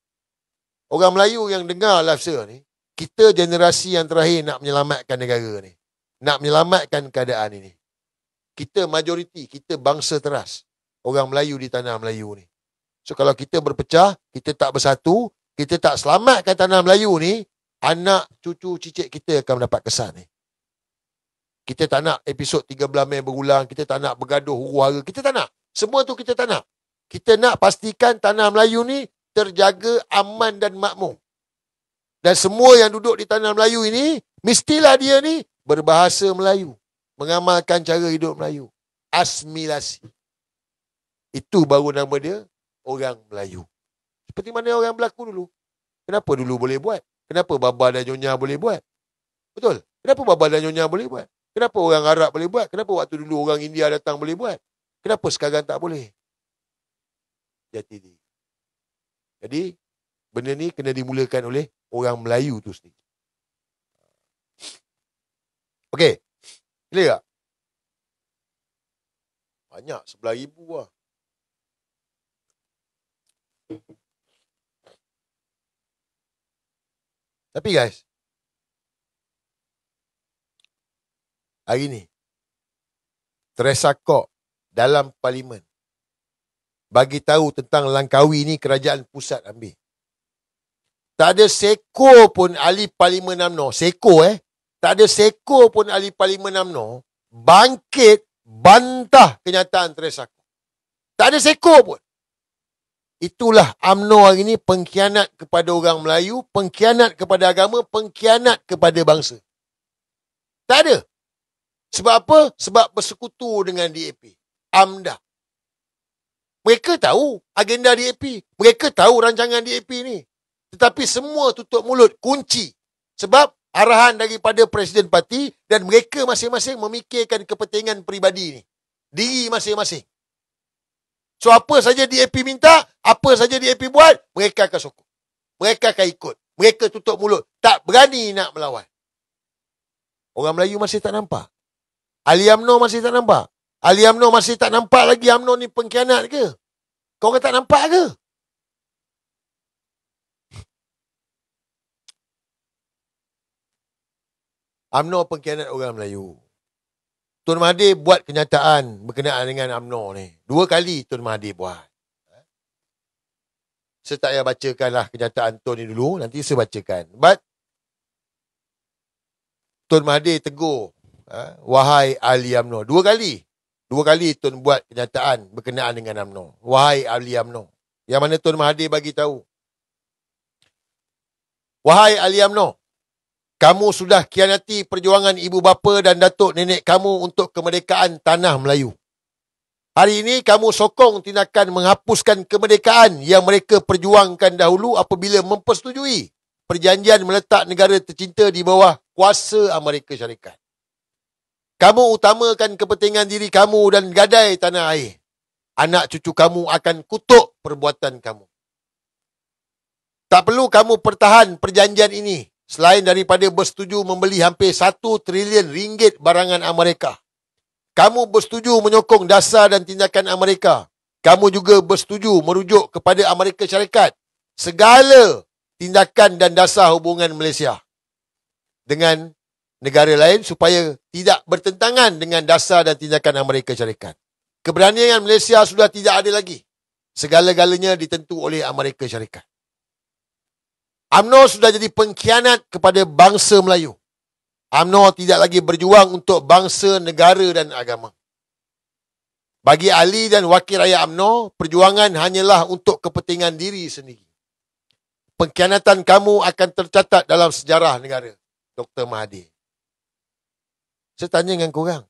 Orang Melayu yang dengar live saya ni, kita generasi yang terakhir nak menyelamatkan negara ni. Nak menyelamatkan keadaan ini. Kita majoriti, kita bangsa teras. Orang Melayu di tanah Melayu ni. So kalau kita berpecah, kita tak bersatu, kita tak selamatkan tanah Melayu ni, anak cucu cicit kita akan mendapat kesan ni. Kita tak nak episod 13 Mei berulang, kita tak nak bergaduh huru-hara, kita tak nak. Semua tu kita tak nak. Kita nak pastikan tanah Melayu ni terjaga aman dan makmur. Dan semua yang duduk di tanah Melayu ini, mestilah dia ni berbahasa Melayu. Mengamalkan cara hidup Melayu. Asimilasi. Itu baru nama dia orang Melayu. Seperti mana orang berlaku dulu. Kenapa dulu boleh buat? Kenapa Baba dan Nyonya boleh buat? Betul? Kenapa Baba dan Nyonya boleh buat? Kenapa orang Arab boleh buat? Kenapa waktu dulu orang India datang boleh buat? Kenapa sekarang tak boleh? Jati diri. Jadi, benda ni kena dimulakan oleh orang Melayu tu sendiri. Okey. Clear tak? Banyak, 11,000 lah. Tapi guys, hari ni, Teresa Kok dalam parlimen bagi tahu tentang Langkawi ni kerajaan pusat ambil. Tak ada seko pun ahli parlimen UMNO. Seko tak ada seko pun ahli parlimen UMNO bangkit bantah kenyataan Teresa Kok. Tak ada seko pun. Itulah UMNO hari ini pengkhianat kepada orang Melayu, pengkhianat kepada agama, pengkhianat kepada bangsa. Tak ada. Sebab apa? Sebab bersekutu dengan DAP. AMDA. Mereka tahu agenda DAP. Mereka tahu rancangan DAP ni. Tetapi semua tutup mulut, kunci. Sebab arahan daripada Presiden Parti dan mereka masing-masing memikirkan kepentingan peribadi ni. Diri masing-masing. So apa saja DAP minta, apa saja DAP buat, mereka akan sokong. Mereka akan ikut. Mereka tutup mulut. Tak berani nak melawan. Orang Melayu masih tak nampak. Ahli UMNO masih tak nampak. Ahli UMNO masih tak nampak lagi UMNO ni pengkhianat ke? Kau orang tak nampak ke? UMNO pengkhianat orang Melayu. Tun Mahathir buat kenyataan berkenaan dengan UMNO ni. 2 kali Tun Mahathir buat. Saya tak payah bacakanlah kenyataan Tun ni dulu. Nanti saya bacakan. But Tun Mahathir tegur, wahai ahli UMNO. 2 kali. 2 kali Tun buat kenyataan berkenaan dengan UMNO. Wahai ahli UMNO. Yang mana Tun Mahathir bagi tahu. Wahai ahli UMNO. Kamu sudah khianati perjuangan ibu bapa dan datuk nenek kamu untuk kemerdekaan tanah Melayu. Hari ini kamu sokong tindakan menghapuskan kemerdekaan yang mereka perjuangkan dahulu apabila mempersetujui perjanjian meletak negara tercinta di bawah kuasa Amerika Syarikat. Kamu utamakan kepentingan diri kamu dan gadai tanah air. Anak cucu kamu akan kutuk perbuatan kamu. Tak perlu kamu pertahan perjanjian ini selain daripada bersetuju membeli hampir 1 trilion ringgit barangan Amerika. Kamu bersetuju menyokong dasar dan tindakan Amerika. Kamu juga bersetuju merujuk kepada Amerika Syarikat segala tindakan dan dasar hubungan Malaysia dengan negara lain supaya tidak bertentangan dengan dasar dan tindakan Amerika Syarikat. Keberanian Malaysia sudah tidak ada lagi. Segala-galanya ditentu oleh Amerika Syarikat. UMNO sudah jadi pengkhianat kepada bangsa Melayu. UMNO tidak lagi berjuang untuk bangsa, negara dan agama. Bagi ahli dan wakil rakyat UMNO, perjuangan hanyalah untuk kepentingan diri sendiri. Pengkhianatan kamu akan tercatat dalam sejarah negara. Dr. Mahathir. Saya tanya dengan korang.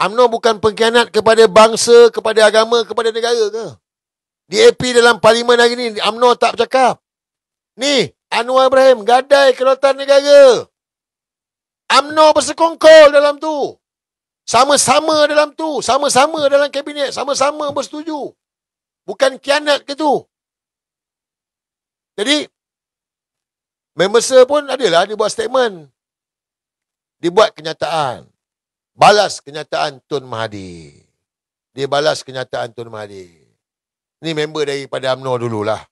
UMNO bukan pengkhianat kepada bangsa, kepada agama, kepada negara ke? DAP dalam parlimen hari ni, UMNO tak bercakap. Ni, Anwar Ibrahim gadai kedaulatan negara. UMNO bersekongkol dalam tu. Sama-sama dalam tu. Sama-sama dalam kabinet. Sama-sama bersetuju. Bukan khianat ke tu. Jadi, member pun adalah dia buat statement. Dia buat kenyataan. Balas kenyataan Tun Mahathir. Dia balas kenyataan Tun Mahathir. Ni member daripada UMNO dululah.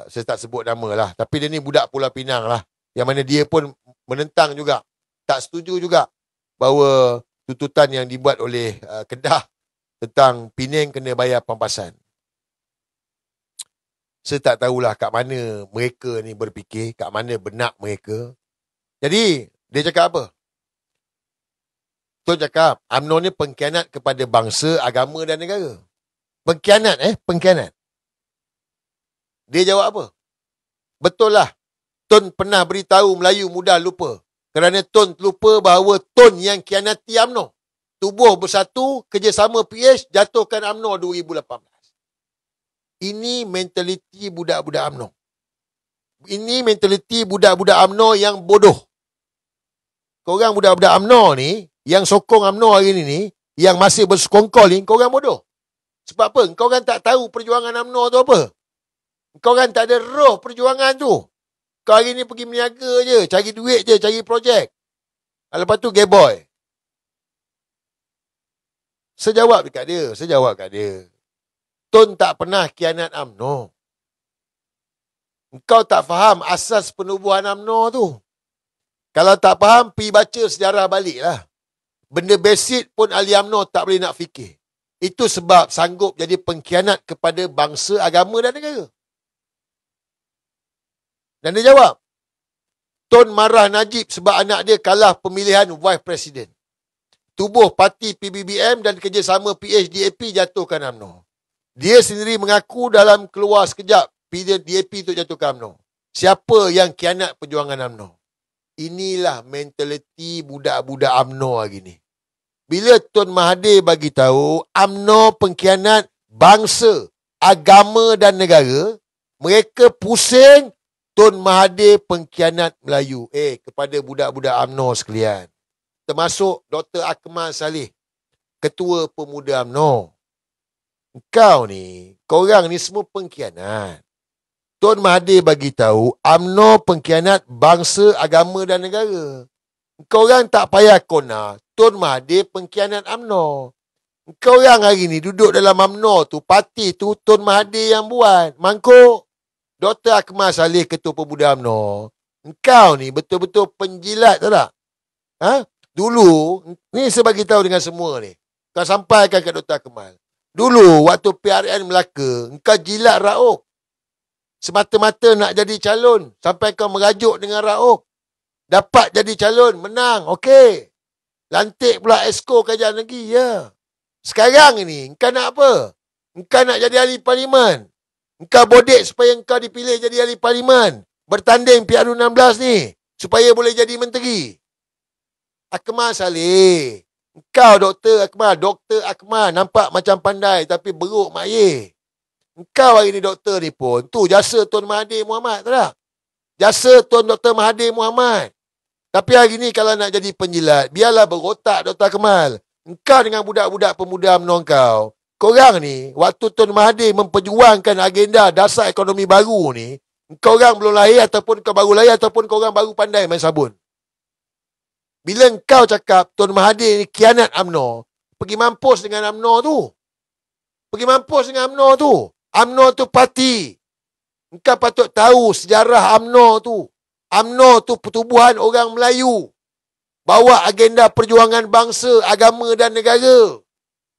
Saya tak sebut nama lah. Tapi dia ni budak Pulau Pinang lah. Yang mana dia pun menentang juga. Tak setuju juga bahawa tuntutan yang dibuat oleh Kedah tentang Penang kena bayar pampasan. Saya tak tahulah kat mana mereka ni berfikir, kat mana benak mereka. Jadi, dia cakap apa? Tun cakap, UMNO ni pengkhianat kepada bangsa, agama dan negara. Pengkhianat, pengkhianat. Dia jawab apa? Betul lah. Tun pernah beritahu Melayu mudah lupa. Kerana Tun lupa bahawa Tun yang khianati UMNO. Tubuh bersatu, kerjasama PH, jatuhkan UMNO 2018. Ini mentaliti budak-budak UMNO. Ini mentaliti budak-budak UMNO yang bodoh. Korang budak-budak UMNO ni, yang sokong UMNO hari ni, yang masih bersekongkol ni, korang bodoh. Sebab apa? Korang tak tahu perjuangan UMNO tu apa. Korang tak ada roh perjuangan tu. Kau hari ni pergi meniaga je, cari duit je, cari projek. Lepas tu gay boy. Saya jawab dekat dia. Tun tak pernah khianat UMNO. Engkau tak faham asas penubuhan UMNO tu. Kalau tak faham, pergi baca sejarah balik lah. Benda basic pun ahli UMNO tak boleh nak fikir. Itu sebab sanggup jadi pengkhianat kepada bangsa, agama dan negara. Dan dia jawab, Tun marah Najib sebab anak dia kalah pemilihan Vice President. Tubuh parti PBBM dan kerjasama PHDAP jatuhkan UMNO. Dia sendiri mengaku dalam keluar sekejap DAP tu jatuhkan UMNO. Siapa yang khianat perjuangan UMNO? Inilah mentaliti budak-budak UMNO hari ni. Bila Tun Mahathir bagi tahu UMNO pengkhianat bangsa, agama dan negara, mereka pusing Tun Mahathir pengkhianat Melayu. Kepada budak-budak UMNO sekalian. Termasuk Dr. Akmal Saleh, Ketua Pemuda UMNO. Kau ni, korang ni semua pengkhianat. Tun Mahathir bagi tahu UMNO pengkhianat bangsa, agama dan negara. Korang tak payah kona Tun Mahathir pengkhianat UMNO. Korang hari ni duduk dalam UMNO tu, parti tu Tun Mahathir yang buat. Mangkuk. Dr. Akmal Saleh, Ketua Pemuda UMNO. Engkau ni betul-betul penjilat, tahu tak? Dulu, ni saya bagi tahu dengan semua ni. Kau sampaikan kat Dr. Akmal. Dulu, waktu PRN Melaka, engkau jilat Rauf. Semata-mata nak jadi calon. Sampai kau merajuk dengan Rauf. Dapat jadi calon, menang, okey. Lantik pula Esko Kerajaan Negeri, ya. Sekarang ni, engkau nak apa? Engkau nak jadi ahli parlimen. Engkau bodek supaya engkau dipilih jadi ahli parlimen. Bertanding PRU 16 ni. Supaya boleh jadi menteri. Akmal Saleh. Engkau Dr. Akmal nampak macam pandai tapi beruk mak ye. Engkau hari ni doktor ni pun, tu jasa Tun Mahathir Mohamad, tak? Jasa Tun Dr. Mahathir Mohamad. Tapi hari ni kalau nak jadi penjilat, biarlah berotak Dr. Akmal. Engkau dengan budak-budak pemuda UMNO kau, korang ni, waktu Tun Mahathir memperjuangkan agenda dasar ekonomi baru ni, kau orang belum lahir ataupun kau baru lahir ataupun kau orang baru pandai main sabun. Bila engkau cakap Tun Mahathir ni khianat UMNO, pergi mampus dengan UMNO tu. Pergi mampus dengan UMNO tu. UMNO tu parti. Engkau patut tahu sejarah UMNO tu. UMNO tu pertubuhan orang Melayu. Bawa agenda perjuangan bangsa, agama dan negara.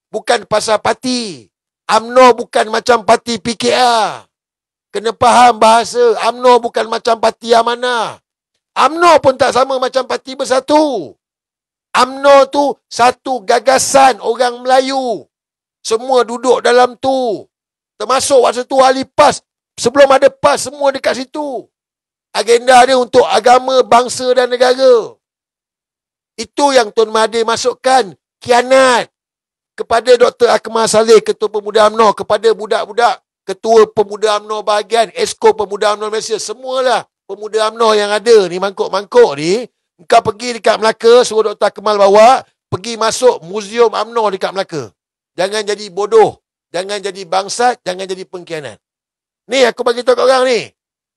Bukan pasal parti. UMNO bukan macam parti PKR. Kena faham bahasa. UMNO bukan macam parti amanah. UMNO pun tak sama macam Parti Bersatu. UMNO tu satu gagasan orang Melayu. Semua duduk dalam tu. Termasuk waktu tu ahli PAS. Sebelum ada PAS, semua dekat situ. Agenda dia untuk agama, bangsa dan negara. Itu yang Tun Mahathir masukkan. Khianat. Kepada Dr. Akmal Saleh, Ketua Pemuda UMNO. Kepada budak-budak Ketua Pemuda UMNO bahagian. Esko Pemuda UMNO Malaysia. Semualah pemuda UMNO yang ada ni, mangkuk-mangkuk ni. Engkau pergi dekat Melaka, suruh Dr. Akmal bawa. Pergi masuk muzium UMNO dekat Melaka. Jangan jadi bodoh. Jangan jadi bangsat. Jangan jadi pengkhianat. Ni aku bagi tahu kat orang ni.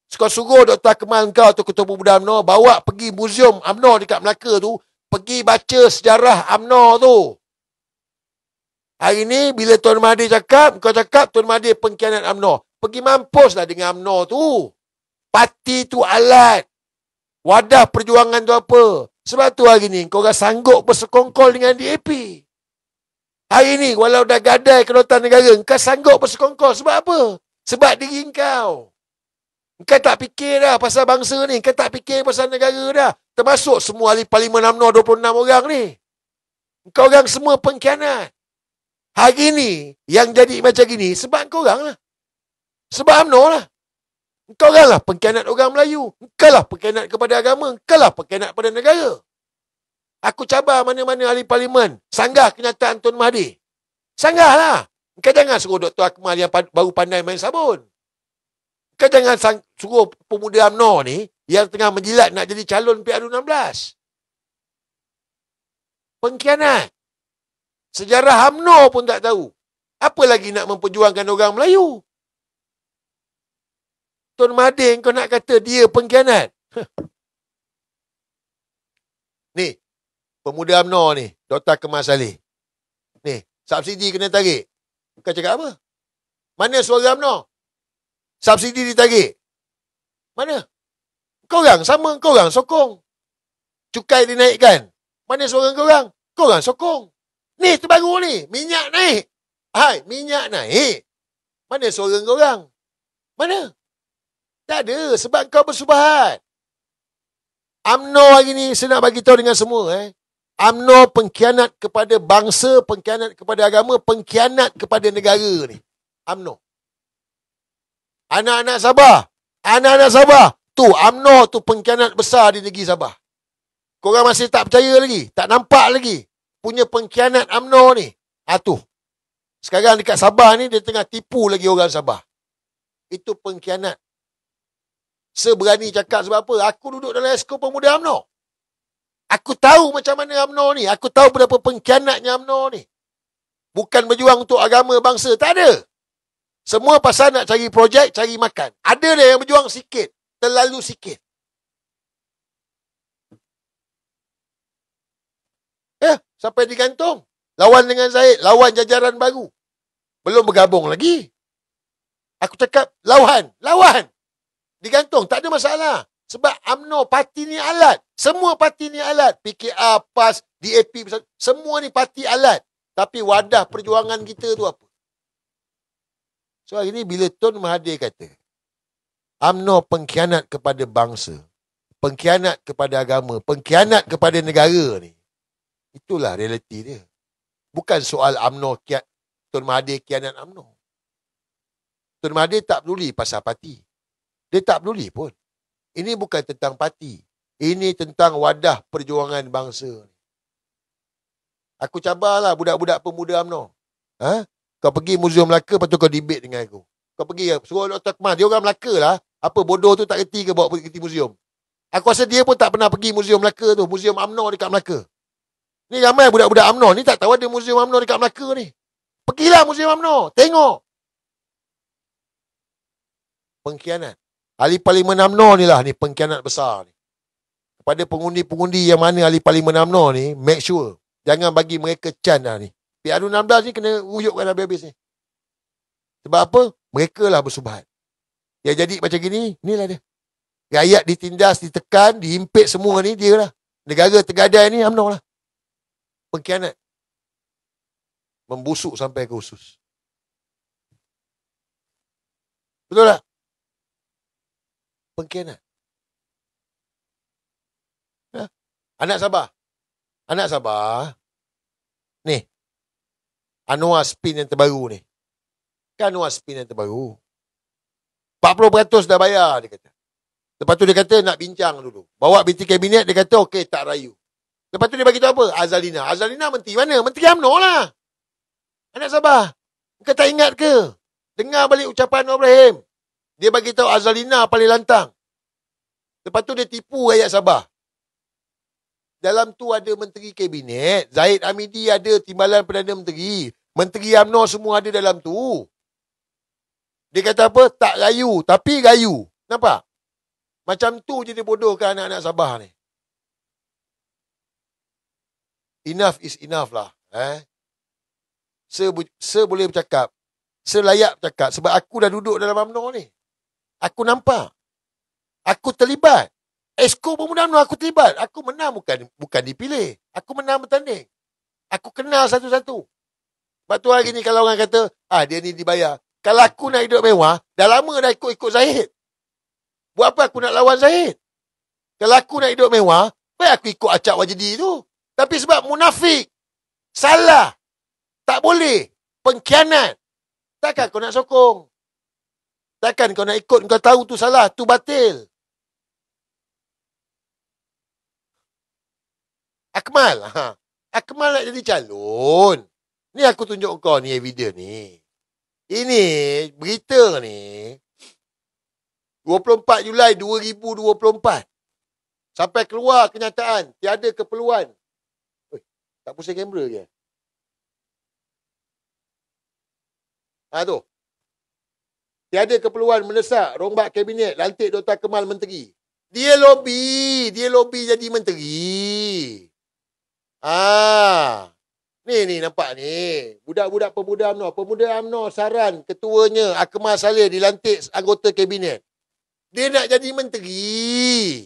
Suruh Dr. Akmal engkau tu Ketua Pemuda UMNO, bawa pergi muzium UMNO dekat Melaka tu. Pergi baca sejarah UMNO tu. Hari ni bila Tun Mahathir cakap, kau cakap Tun Mahathir pengkhianat UMNO. Pergi mampuslah dengan UMNO tu. Parti tu alat. Wadah perjuangan tu apa? Sebab tu hari ni kau orang sanggup bersekongkol dengan DAP. Hari ni walau dah gadai kedaulatan negara, kau sanggup bersekongkol. Sebab apa? Sebab diri kau. Kau tak fikir dah pasal bangsa ni. Kau tak fikir pasal negara dah. Termasuk semua ahli Parlimen UMNO 26 orang ni. Kau orang semua pengkhianat. Hari ni yang jadi macam gini sebab kau orang lah. Sebab UMNO lah. Engkau lah pengkhianat orang Melayu. Engkau lah pengkhianat kepada agama. Engkau lah pengkhianat pada negara. Aku cabar mana-mana ahli parlimen. Sanggah kenyataan Tun Mahathir. Sanggah lah. Engkau jangan suruh Dr. Akmal yang baru pandai main sabun. Engkau jangan suruh pemuda UMNO ni yang tengah menjilat nak jadi calon PRU16. Pengkhianat. Sejarah UMNO pun tak tahu. Apa lagi nak memperjuangkan orang Melayu? Tun Mahathir kau nak kata dia pengkhianat. Ni, pemuda UMNO ni, Dr. Akmal Saleh. Ni, subsidi kena tarik. Kau cakap apa? Mana suara UMNO? Subsidi ditarik. Mana? Kau orang sama, kau orang sokong. Cukai dinaikkan. Mana suara kau orang? Kau orang sokong. Ni, terbaru ni, minyak naik. Hai, minyak naik. Mana suara kau orang? Mana? Tak ada, sebab kau bersubahat. UMNO hari ni, saya nak bagi tahu dengan semua. UMNO pengkhianat kepada bangsa, pengkhianat kepada agama, pengkhianat kepada negara ni. UMNO. Anak-anak Sabah. Tu, UMNO tu pengkhianat besar di negeri Sabah. Korang masih tak percaya lagi, tak nampak lagi. Punya pengkhianat UMNO ni. Tu. Sekarang dekat Sabah ni, dia tengah tipu lagi orang Sabah. Itu pengkhianat. Seberani cakap sebab apa? Aku duduk dalam Esko Pemuda UMNO. Aku tahu macam mana UMNO ni. Aku tahu berapa pengkhianatnya UMNO ni. Bukan berjuang untuk agama bangsa. Tak ada. Semua pasal nak cari projek, cari makan. Ada dia yang berjuang sikit. Terlalu sikit. Sampai digantung. Lawan dengan Zahid. Lawan jajaran baru. Belum bergabung lagi. Aku cakap lawan. Digantung, tak ada masalah. Sebab UMNO parti ni alat. Semua parti ni alat. PKR, PAS, DAP, semua ni parti alat. Tapi wadah perjuangan kita tu apa? So hari ni bila Tun Mahathir kata UMNO pengkhianat kepada bangsa, pengkhianat kepada agama, pengkhianat kepada negara ni, itulah realiti dia. Bukan soal UMNO Tun Mahathir khianat UMNO. Tun Mahathir tak peduli pasal parti. Dia tak peduli pun. Ini bukan tentang parti. Ini tentang wadah perjuangan bangsa. Aku cabarlah budak-budak pemuda UMNO. Kau pergi Muzium Melaka, lepas tu kau debate dengan aku. Kau pergi, suruh Dr. Kemal, dia orang Melaka lah. Apa bodoh tu tak reti ke bawa pergi muzium? Aku rasa dia pun tak pernah pergi Muzium Melaka tu, Muzium UMNO dekat Melaka. Ni ramai budak-budak UMNO ni tak tahu ada Muzium UMNO dekat Melaka ni. Pergilah Muzium UMNO, tengok. Pengkhianat. Ahli Parlimen UMNO ni lah ni pengkhianat besar ni. Kepada pengundi-pengundi yang mana ahli Parlimen UMNO ni, make sure jangan bagi mereka can dah ni. PRU16 ni kena ruyukkan habis-habis ni. Sebab apa? Mereka lah bersubhat. Yang jadi macam gini, inilah dia. Rakyat ditindas, ditekan, dihimpit semua ni, dia lah. Negara tergadai ni, UMNO lah. Pengkhianat. Membusuk sampai ke usus. Betul tak? Pengkhianat. Anak Sabah. Anak Sabah. Ni. Anwar spin yang terbaru ni. Kan Anwar spin yang terbaru. 40% dah bayar, dia kata. Lepas tu dia kata nak bincang dulu. Bawa BT Kabinet, dia kata okey, tak rayu. Lepas tu dia bagi tahu apa? Azalina. Azalina menteri mana? Menteri UMNO lah. Anak Sabah. Kau tak ingat ke? Dengar balik ucapan Anwar Ibrahim. Dia bagi tahu Azalina paling lantang. Lepas tu dia tipu rakyat Sabah. Dalam tu ada Menteri Kabinet. Zahid Hamidi ada Timbalan Perdana Menteri. Menteri UMNO semua ada dalam tu. Dia kata apa? Tak rayu. Tapi rayu. Nampak? Macam tu je dia bodohkan anak-anak Sabah ni. Enough is enough lah. Saya boleh bercakap. Saya layak bercakap. Sebab aku dah duduk dalam UMNO ni. Aku nampak. Aku terlibat. Esko Pemuda UMNO aku terlibat. Aku menang bukan dipilih. Aku menang bertanding. Aku kenal satu-satu. Sebab tu hari ni kalau orang kata, dia ni dibayar. Kalau aku nak hidup mewah, dah lama dah ikut Zahid. Buat apa aku nak lawan Zahid? Kalau aku nak hidup mewah, baik aku ikut acak Wajdi tu. Tapi sebab munafik. Salah. Tak boleh. Pengkhianat. Takkan kau nak sokong? Takkan kau nak ikut, kau tahu tu salah, tu batil? Akmal. Akmal nak jadi calon. Ni aku tunjuk kau ni video ni. Ini berita ni 24 Julai 2024. Sampai keluar kenyataan tiada keperluan. Tak pusing kamera ke? Tu. Tiada keperluan mendesak rombak kabinet lantik Dr. Kemal menteri. Dia lobby jadi menteri. Ni nampak ni. Budak-budak pemuda UMNO. Pemuda UMNO saran ketuanya Akmal Saleh dilantik anggota kabinet. Dia nak jadi menteri.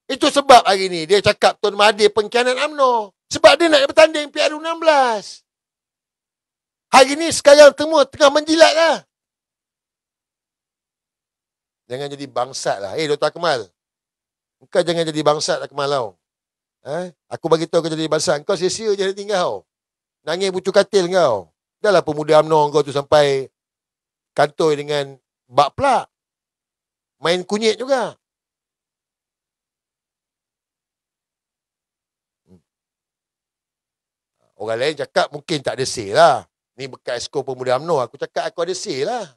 Itu sebab hari ni dia cakap Tun Mahathir pengkhianat UMNO. Sebab dia nak bertanding PRU16. Hari ni sekarang semua tengah menjilat lah. Jangan jadi bangsat lah. Dr. Kemal. Kau jangan jadi bangsat lah Kemal tau. Aku bagi tahu kau jadi bangsat. Kau sia-sia je tinggal. Nangis pucuk katil kau. Dah lah pemuda UMNO kau tu sampai kantoi dengan bak pelak. Main kunyit juga. Orang lain cakap mungkin tak ada say lah. Ni bekas skor pemuda UMNO. Aku cakap aku ada say lah.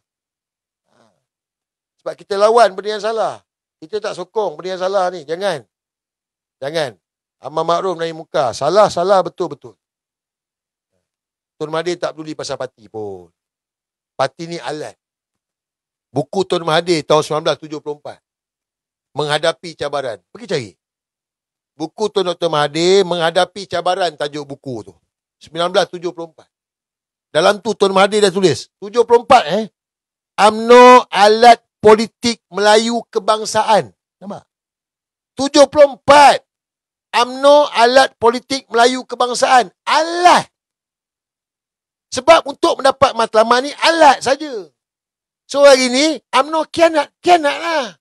Sebab kita lawan benda yang salah. Kita tak sokong benda yang salah ni. Jangan. Amal makruf nahi munkar. Salah betul-betul. Tun Mahathir tak peduli pasal parti pun. Parti ni alat. Buku Tun Mahathir tahun 1974. Menghadapi cabaran. Pergi cari. Buku Tun Dr. Mahathir menghadapi cabaran tajuk buku tu. 1974. Dalam tu Tun Mahathir dah tulis. 74 UMNO alat politik Melayu kebangsaan. Nampak? 74. UMNO alat politik Melayu kebangsaan. Alat. Sebab untuk mendapat matlamat ni alat saja. So hari ni UMNO kianat lah.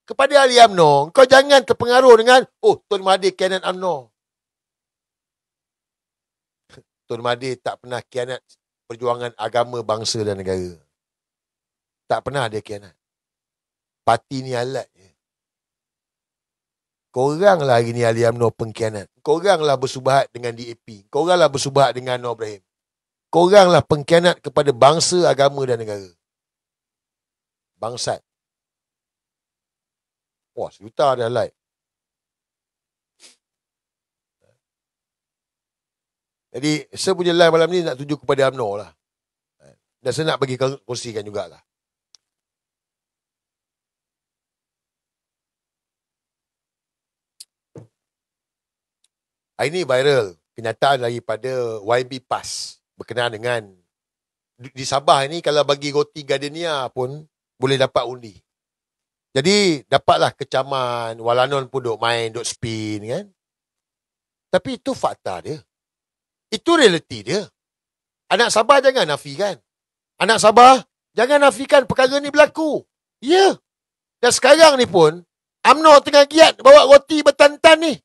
Kepada ahli UMNO, kau jangan terpengaruh dengan Tun Mahathir kianat UMNO. Tun Mahathir tak pernah kianat perjuangan agama, bangsa dan negara. Tak pernah dia kianat. Parti ni alat je. Koranglah hari ni ahli UMNO pengkhianat. Koranglah bersubahat dengan DAP. Koranglah bersubahat dengan Anwar Ibrahim. Koranglah pengkhianat kepada bangsa, agama dan negara. Bangsat. Wah, 1 juta dah like. Jadi, saya punya live malam ni nak tuju kepada UMNO lah. Dan saya nak bagi kongsikan jugalah. Hari ini viral kenyataan daripada YB PAS berkenaan dengan di Sabah ni kalau bagi roti gardenia pun boleh dapat undi. Jadi dapatlah kecaman, Walanon pun duk main, duk spin kan. Tapi itu fakta dia. Itu realiti dia. Anak Sabah jangan nafikan. Anak Sabah jangan nafikan perkara ni berlaku. Ya. Dan sekarang ni pun UMNO tengah giat bawa roti bertantan ni.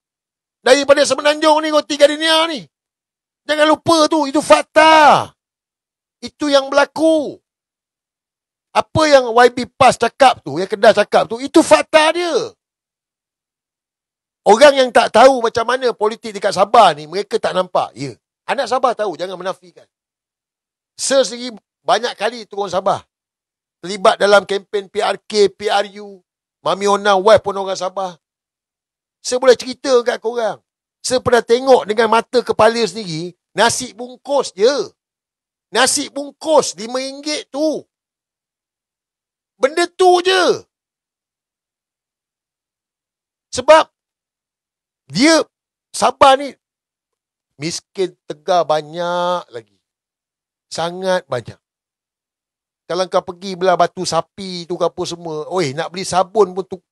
Daripada Semenanjung ni, roti gardenia ni. Jangan lupa tu, itu fakta. Itu yang berlaku. Apa yang YB PAS cakap tu, yang Kedah cakap tu, itu fakta dia. Orang yang tak tahu macam mana politik dekat Sabah ni, mereka tak nampak. Ya. Anak Sabah tahu, jangan menafikan. Saya sendiri banyak kali turun Sabah. Terlibat dalam kempen PRK, PRU. Mami Ona, wife pun orang Sabah. Saya boleh cerita kat korang. Saya pernah tengok dengan mata kepala sendiri, nasi bungkus je. Nasi bungkus RM5 tu. Benda tu je. Sebab dia Sabah ni miskin Tegar banyak lagi. Sangat banyak. Kalau kau pergi belah Batu Sapi tu ke apa semua, oi nak beli sabun pun tu,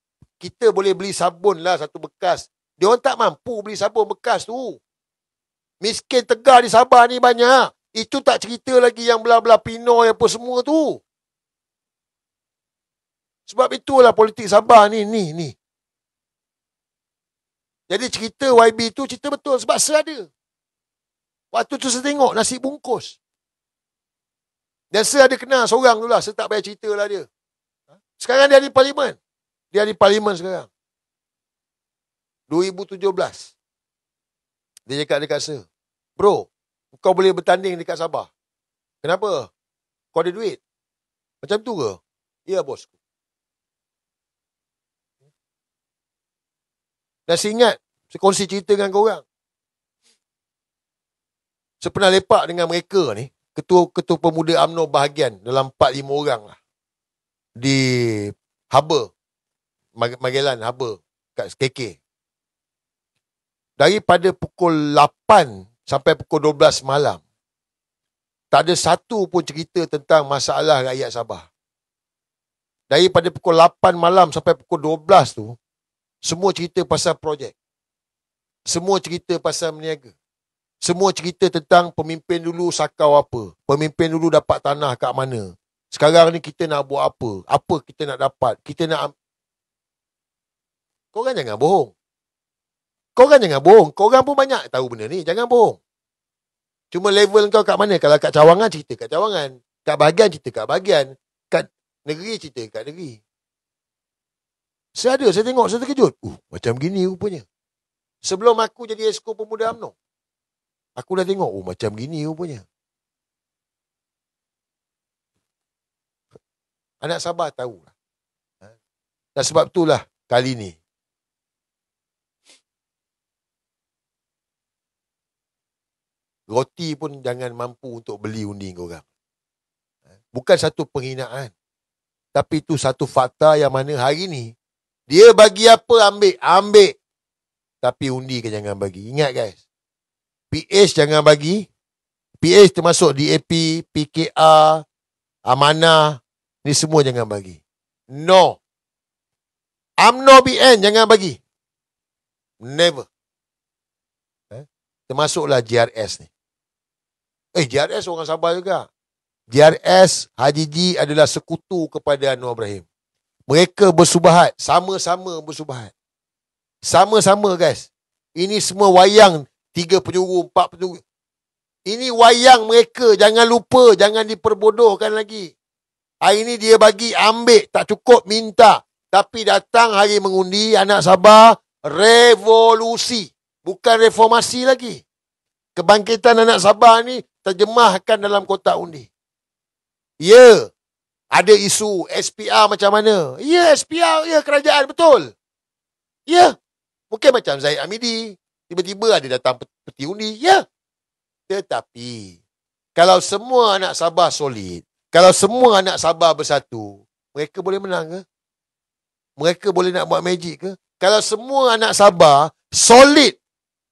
kita boleh beli sabun lah satu bekas. Dia orang tak mampu beli sabun bekas tu. Miskin Tegar di Sabah ni banyak. Itu tak cerita lagi yang belah-belah Pinoy apa semua tu. Sebab itulah politik Sabah ni. Jadi cerita YB tu cerita betul sebab saya ada. Waktu tu saya tengok nasi bungkus. Dan saya ada kenal seorang tu lah. Saya tak payah cerita lah dia. Sekarang dia di parlimen. Dia di parlimen sekarang. 2017. Dia cakap dekat saya, bro, kau boleh bertanding dekat Sabah. Kenapa? Kau ada duit. Macam tu ke? Ya, bosku. Dan saya ingat, saya kongsi cerita dengan korang. Saya pernah lepak dengan mereka ni, ketua pemuda UMNO bahagian dalam 4-5 orang lah. Di Harbour. Magellan Harbour kat KK. Daripada pukul 8 sampai pukul 12 malam, tak ada satu pun cerita tentang masalah rakyat Sabah. Daripada pukul 8 malam sampai pukul 12 tu, semua cerita pasal projek. Semua cerita pasal meniaga. Semua cerita tentang pemimpin dulu sakau apa. Pemimpin dulu dapat tanah kat mana. Sekarang ni kita nak buat apa. Apa kita nak dapat. Kita nak... Korang jangan bohong. Korang pun banyak tahu benda ni. Jangan bohong. Cuma level kau kat mana? Kalau kat cawangan, cerita kat cawangan. Kat bahagian, cerita kat bahagian. Kat negeri, cerita kat negeri. Saya tengok, saya terkejut. Macam gini rupanya. Sebelum aku jadi esko pemuda UMNO, aku dah tengok, macam gini rupanya. Anak Sabah tahu. Dan sebab itulah kali ni roti pun jangan mampu untuk beli undi korang. Bukan satu penghinaan. Tapi itu satu fakta yang mana hari ni dia bagi apa ambil. Tapi undi kan jangan bagi. Ingat guys. PH jangan bagi. PH termasuk DAP, PKR, Amanah. Ni semua jangan bagi. No. UMNO BN jangan bagi. Never. Termasuklah GRS ni. GRS orang Sabah juga. GRS, Haji G adalah sekutu kepada Anwar Ibrahim. Mereka bersubahat. Sama-sama bersubahat. Sama-sama guys. Ini semua wayang 3 penjuru, 4 penjuru. Ini wayang mereka. Jangan lupa. Jangan diperbodohkan lagi. Hari ini dia bagi ambil. Tak cukup minta. Tapi datang hari mengundi anak Sabah. revolusi. Bukan reformasi lagi. Kebangkitan anak Sabah ni terjemahkan dalam kotak undi. Ya, ada isu SPR macam mana. Ya, SPR, ya kerajaan, betul. Ya, mungkin macam Zahid Hamidi. Tiba-tiba ada datang peti undi. Ya. Tetapi, kalau semua anak Sabah solid, kalau semua anak Sabah bersatu, mereka boleh menang ke? Mereka boleh nak buat magic ke? Kalau semua anak Sabah solid,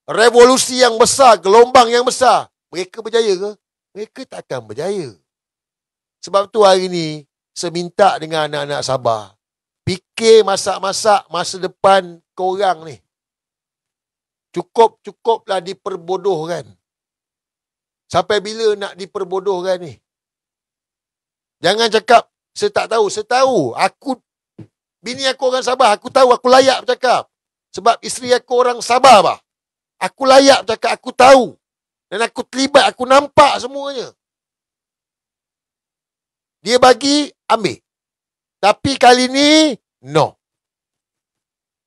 revolusi yang besar, gelombang yang besar, mereka berjaya ke? Mereka takkan berjaya. Sebab tu hari ni, saya minta dengan anak-anak Sabah, fikir masak-masak masa depan korang ni. Cukup-cukuplah diperbodohkan. Sampai bila nak diperbodohkan ni? Jangan cakap, saya tak tahu. Saya tahu. Bini aku orang Sabah. Aku tahu, aku layak bercakap. Sebab isteri aku orang Sabah, bah. Aku layak bercakap, aku tahu. Dan aku terlibat, aku nampak semuanya. Dia bagi, ambil. Tapi kali ni, no.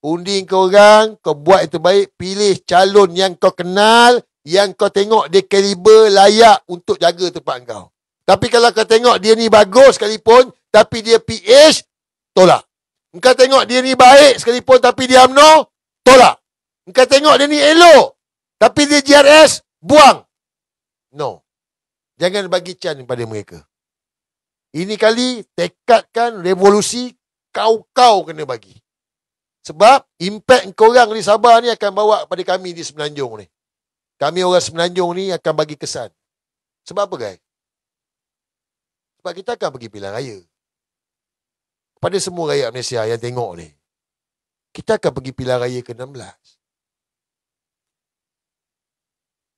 Undi kau orang, kau buat yang terbaik, pilih calon yang kau kenal, yang kau tengok dia kaliber layak untuk jaga tempat kau. Tapi kalau kau tengok dia ni bagus sekalipun, tapi dia PH, tolak. Kau tengok dia ni baik sekalipun, tapi dia UMNO, tolak. Kau tengok dia ni elok, tapi dia GRS, buang. No. Jangan bagi chance kepada mereka. Ini kali, tekadkan revolusi, kau kena bagi. Sebab impak korang di Sabah ni akan bawa kepada kami di Semenanjung ni. Kami orang Semenanjung ni akan bagi kesan. Sebab apa guys? Sebab kita akan pergi pilihan raya. Kepada semua rakyat Malaysia yang tengok ni, kita akan pergi pilihan raya ke-16.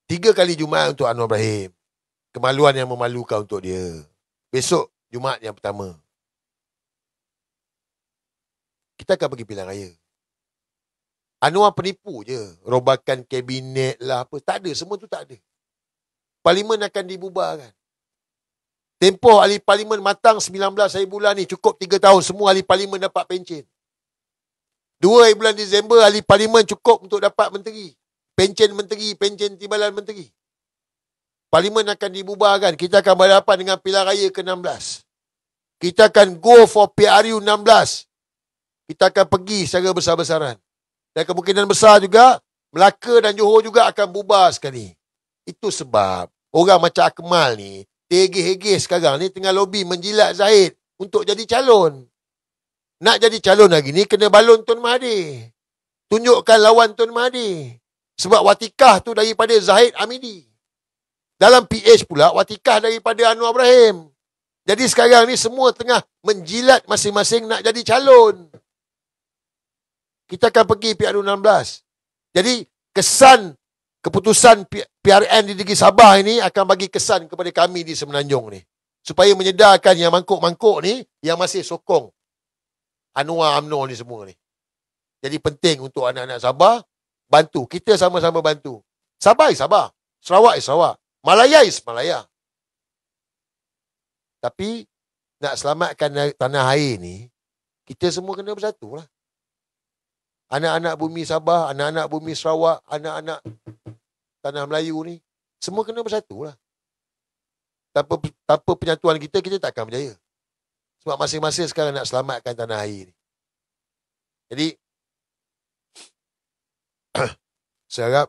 3 kali Jumaat untuk Anwar Ibrahim. Kemaluan yang memalukan untuk dia. Besok Jumaat yang pertama. Kita akan pergi pilihan raya. Anwar penipu je. Robakan kabinet lah apa. Tak ada. Semua tu tak ada. Parlimen akan dibubarkan. Tempoh ahli parlimen matang 19 hari bulan ni. Cukup 3 tahun. Semua ahli parlimen dapat pencen. 2 hari bulan Disember ahli parlimen cukup untuk dapat menteri. Pencen menteri. Pencen timbalan menteri. Parlimen akan dibubarkan. Kita akan berhadapan dengan pilihan raya ke-16. Kita akan go for PRU 16. Kita akan pergi secara besar-besaran. Dan kemungkinan besar juga, Melaka dan Johor juga akan bubar sekali. Itu sebab orang macam Akmal ni, terhegeh-hegeh sekarang ni tengah lobby menjilat Zahid untuk jadi calon. Nak jadi calon lagi ni, kena balon Tun Mahathir. Tunjukkan lawan Tun Mahathir. Sebab watikah tu daripada Zahid Hamidi. Dalam PH pula, watikah daripada Anwar Ibrahim. Jadi sekarang ni semua tengah menjilat masing-masing nak jadi calon. Kita akan pergi PRU 16. Jadi, kesan keputusan PRN di Negeri Sabah ini akan bagi kesan kepada kami di Semenanjung ni. Supaya menyedarkan yang mangkuk-mangkuk ni, yang masih sokong Anwar UMNO ni semua ni. Jadi penting untuk anak-anak Sabah, bantu. Kita sama-sama bantu. Sabah is Sabah. Sarawak is Sarawak. Malaya is Malaya. Tapi, nak selamatkan tanah air ni, kita semua kena bersatu lah. Anak-anak bumi Sabah, anak-anak bumi Sarawak, anak-anak tanah Melayu ni, semua kena bersatu lah. Tanpa penyatuan kita, kita tak akan berjaya. Sebab masing-masing sekarang nak selamatkan tanah air ni. Jadi, saya harap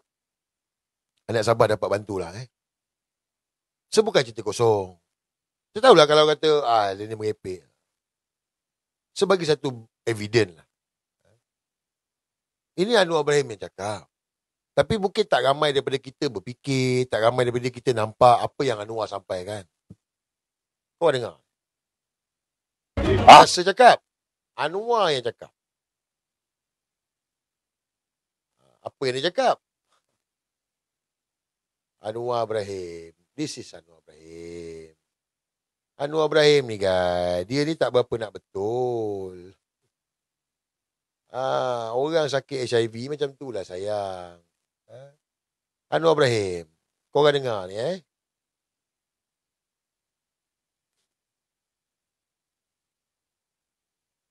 anak Sabah dapat bantulah. Saya bukan cerita kosong. Saya tahulah kalau kata, dia ni merepek. Saya bagi satu evidence lah. Ini Anwar Ibrahim yang cakap. Tapi mungkin tak ramai daripada kita berfikir, tak ramai daripada kita nampak apa yang Anwar sampaikan. Kau dengar? Saya cakap. Anwar yang cakap. Apa yang dia cakap? Anwar Ibrahim. This is Anwar Ibrahim. Anwar Ibrahim ni guys, dia ni tak berapa nak betul. Orang sakit HIV macam tu lah sayang. Anwar Ibrahim, korang dengar ni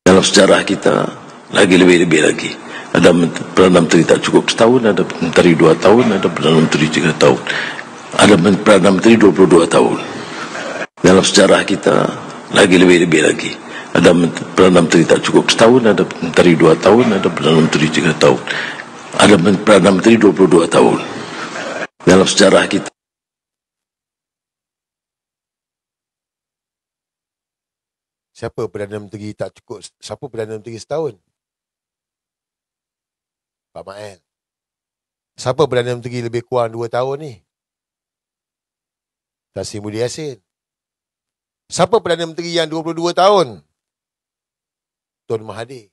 Dalam sejarah kita, lagi lebih-lebih lagi, Ada Perdana Menteri tak cukup setahun, ada Menteri 2 tahun, ada Perdana Menteri 3 tahun, ada Perdana Menteri 22 tahun. Dalam sejarah kita lagi lebih-lebih lagi. Ada Perdana Menteri tak cukup setahun, ada Menteri 2 tahun, ada Perdana Menteri 3 tahun, ada Perdana Menteri 22 tahun. Dalam sejarah kita. Siapa Perdana Menteri tak cukup? Siapa Perdana Menteri setahun? Pak Mael. Siapa Perdana Menteri lebih kurang 2 tahun ni? Tan Sri Muhyiddin Yassin. Siapa Perdana Menteri yang 22 tahun? Tun Mahathir.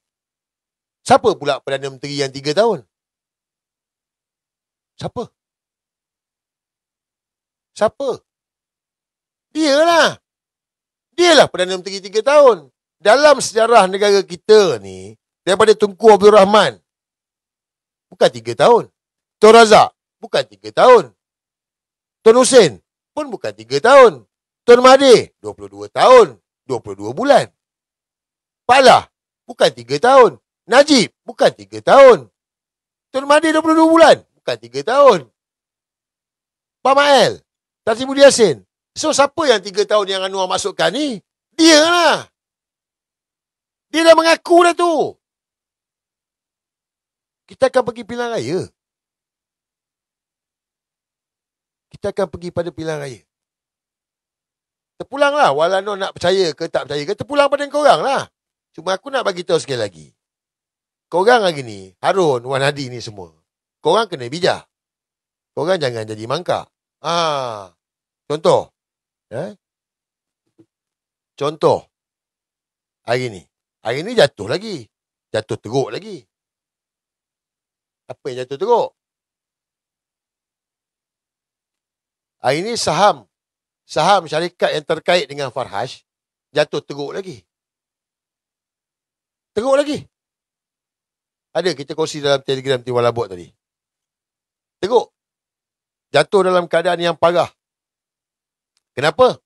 Siapa pula Perdana Menteri yang 3 tahun? Siapa? Siapa? Dialah. Dialah Perdana Menteri 3 tahun. Dalam sejarah negara kita ni, daripada Tunku Abdul Rahman, bukan 3 tahun. Tun Razak, bukan 3 tahun. Tun Hussein pun bukan 3 tahun. Tun Mahathir, 22 tahun, 22 bulan. Pak Lah, bukan 3 tahun. Najib, bukan 3 tahun. Tun Mahathir 22 bulan, bukan 3 tahun. Pak Mael, Tan Sri Muhyiddin Yassin. So, siapa yang 3 tahun yang Anwar masukkan ni? Dia lah. Dia dah mengaku dah tu. Kita akan pergi pilihan raya. Kita akan pergi pada pilihan raya. Terpulanglah. Walau nak percaya ke tak percaya ke, terpulang pada korang lah. Cuma aku nak bagi tahu sekali lagi. Korang hari ni, Harun, Wan Hadi ni semua, korang kena bijak. Korang jangan jadi mangkak. Contoh. Contoh. Hari ni jatuh lagi. Jatuh teruk lagi. Apa yang jatuh teruk? Hari ni saham syarikat yang terkait dengan Farhash jatuh teruk lagi. Teruk lagi. Ada kita kongsi dalam Telegram Tiwal Labuk tadi. Teruk. Jatuh dalam keadaan yang parah. Kenapa?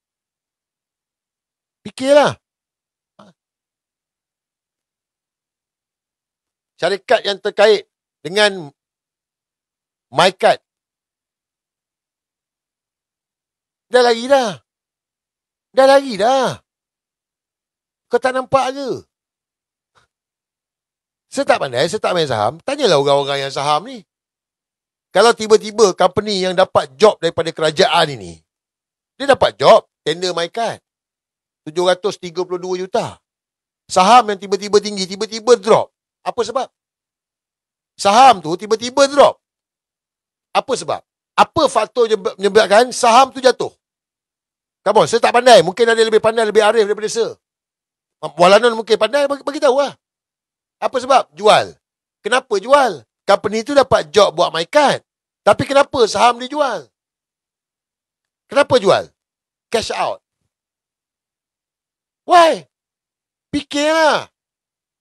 Fikirlah. Syarikat yang terkait dengan MyCard dah lari dah. Kau tak nampak ke? Saya tak pandai, saya tak main saham. Tanyalah orang-orang yang saham ni. Kalau tiba-tiba company yang dapat job daripada kerajaan ini, dia dapat job, tender MyCard, 732 juta. Saham yang tiba-tiba tinggi, tiba-tiba drop. Apa sebab? Saham tu tiba-tiba drop. Apa sebab? Apa faktor menyebabkan saham tu jatuh? Come on, saya tak pandai. Mungkin ada lebih pandai, lebih arif daripada saya. Walanon mungkin pandai, bagi tahu lah. Apa sebab? Jual. Kenapa jual? Company tu dapat job buat MyCard. Tapi kenapa saham dia jual? Kenapa jual? Cash out. Why? Fikirlah.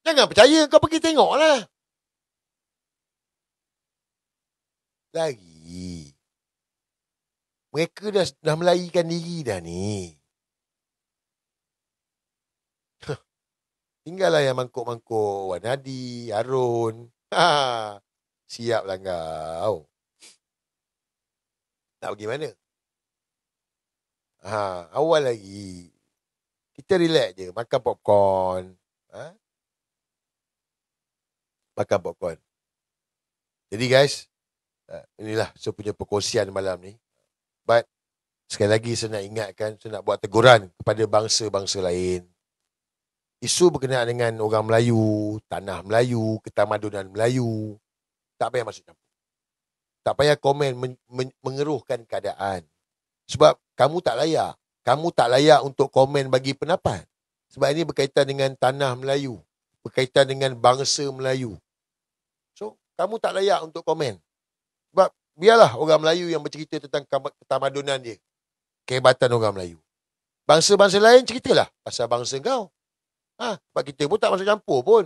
Jangan percaya, kau pergi tengoklah. Lagi. Mereka dah melarikan diri dah ni. Tinggallah yang mangkuk-mangkuk Wan Hadi, Harun. Siaplah kau. Nak pergi mana? Awal lagi. Kita relax je. Makan popcorn. Makan popcorn. Jadi guys, inilah saya punya perkongsian malam ni. But, sekali lagi saya nak ingatkan, saya nak buat teguran kepada bangsa-bangsa lain. Isu berkenaan dengan orang Melayu, tanah Melayu, ketamadunan Melayu, tak payah masuk campur. Tak payah komen mengeruhkan keadaan. Sebab kamu tak layak. Kamu tak layak untuk komen bagi pendapat. Sebab ini berkaitan dengan tanah Melayu. Berkaitan dengan bangsa Melayu. So, kamu tak layak untuk komen. Sebab biarlah orang Melayu yang bercerita tentang ketamadunan dia. Kehebatan orang Melayu. Bangsa-bangsa lain ceritalah pasal bangsa kau. Sebab kita pun tak masuk campur pun.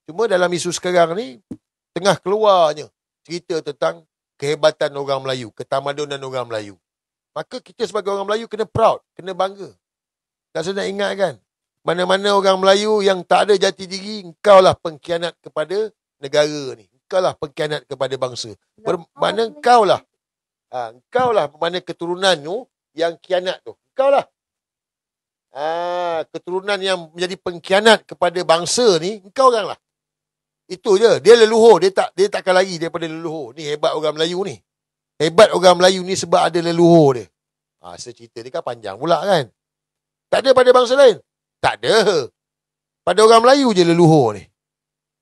Cuma dalam isu sekarang ni, tengah keluarnya cerita tentang kehebatan orang Melayu, ketamadunan orang Melayu. Maka kita sebagai orang Melayu kena proud, kena bangga. Dan saya nak ingatkan, mana-mana orang Melayu yang tak ada jati diri, engkaulah pengkhianat kepada negara ni. Engkau lah pengkhianat kepada bangsa. Bermakna engkau lah. Engkau lah bermakna keturunan tu yang khianat tu. Engkau lah. Keturunan yang menjadi pengkhianat kepada bangsa ni, engkau orang lah. Itu je. Dia leluhur. Dia takkan lari daripada leluhur. Ni hebat orang Melayu ni. Hebat orang Melayu ni sebab ada leluhur dia. Cerita ni kan panjang pula kan. Tak ada pada bangsa lain. Tak ada. Pada orang Melayu je leluhur ni.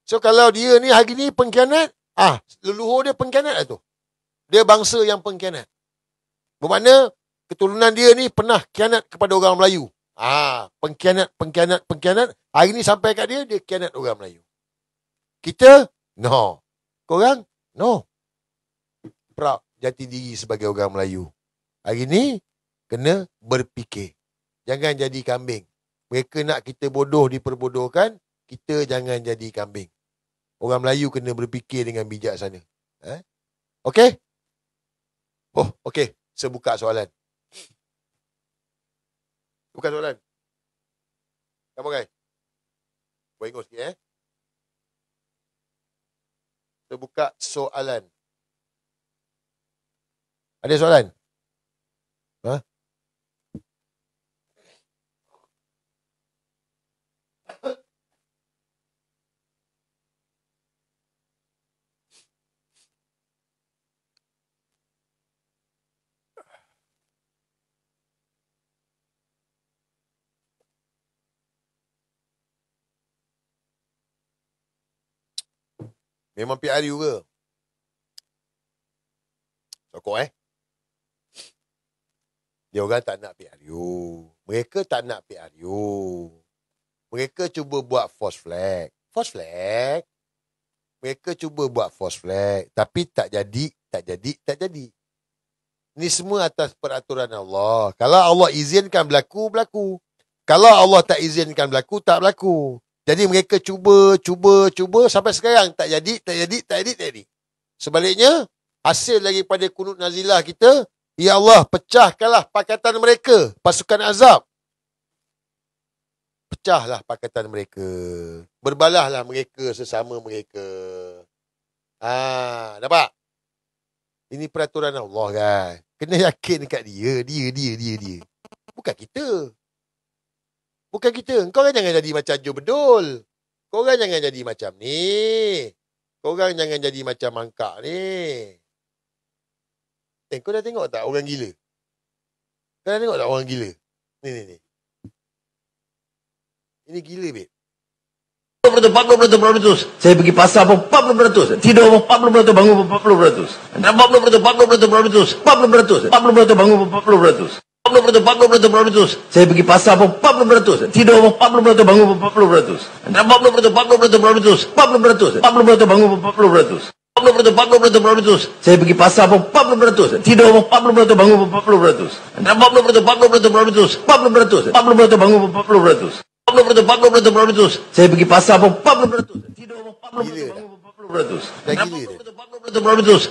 So kalau dia ni hari ni pengkhianat, leluhur dia pengkhianat lah tu. Dia bangsa yang pengkhianat. Bermakna keturunan dia ni pernah khianat kepada orang Melayu. Pengkhianat. Hari ni sampai kat dia khianat orang Melayu. Kita, no. Korang, no. Proud jati diri sebagai orang Melayu. Hari ni, kena berfikir. Jangan jadi kambing. Mereka nak kita bodoh diperbodohkan, kita jangan jadi kambing. Orang Melayu kena berfikir dengan bijaksana. Okey? Okey. Saya buka soalan. Buka soalan. Kamu guys? Buat ingat sikit Saya buka soalan. Ada soalan? Memang PRU ke? Sokong Dia orang tak nak PRU. Mereka tak nak PRU. Mereka cuba buat false flag. False flag. Mereka cuba buat false flag. Tapi tak jadi. Ini semua atas peraturan Allah. Kalau Allah izinkan berlaku, berlaku. Kalau Allah tak izinkan berlaku, tak berlaku. Jadi mereka cuba sampai sekarang tak jadi. Sebaliknya, hasil daripada kunut nazilah kita, ya Allah, pecahkanlah pakatan mereka, pasukan azab. Pecahlah pakatan mereka. Berbalahlah mereka sesama mereka. Nampak? Ini peraturan Allah kan. Kena yakin dekat dia. Bukan kita. Korang jangan jadi macam Joe Bedul. Korang jangan jadi macam ni. Korang jangan jadi macam mangkak ni. Kau dah tengok tak orang gila? Kau dah tengok tak orang gila? Ni. Ini gila, babe. 40%. Saya pergi pasar pun 40%. Tidur pun 40%, bangun pun 40%. 40%. 40%. Bangun pun 40%. 40%. Saya pergi pasar pun 40%. Tidur pun 40%, bangun pun 40%. 40%. 40%. Bangun pun 40%. 40%. Saya pergi pasar pun 40%. Tidur pun 40%, bangun pun 40%. 40%. Bangun pun 40%. 40%. Saya pergi pasar pun 40%. Tidur pun 40%, bangun pun 40%. Dah gila dia. 40%.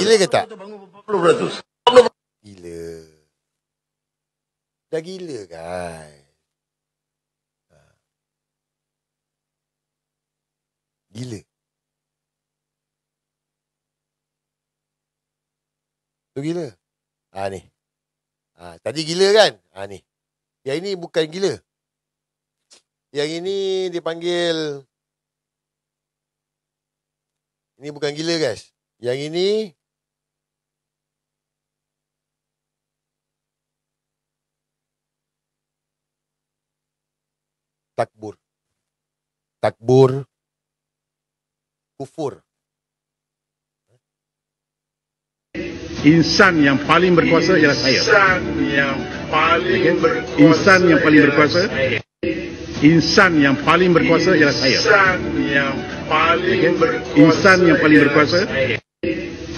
Gila ke tak? Bangun pun 40%. Gila. Dah gila kan? Gila. Tu gila. Ni. Tadi gila kan? Ni. Yang ini bukan gila. Yang ini dipanggil. Ini bukan gila guys. Yang ini. Takbur. Kufur. Insan yang paling berkuasa ialah saya. Insan yang paling berkuasa. Insan yang paling berkuasa ialah saya. Insan yang paling berkuasa.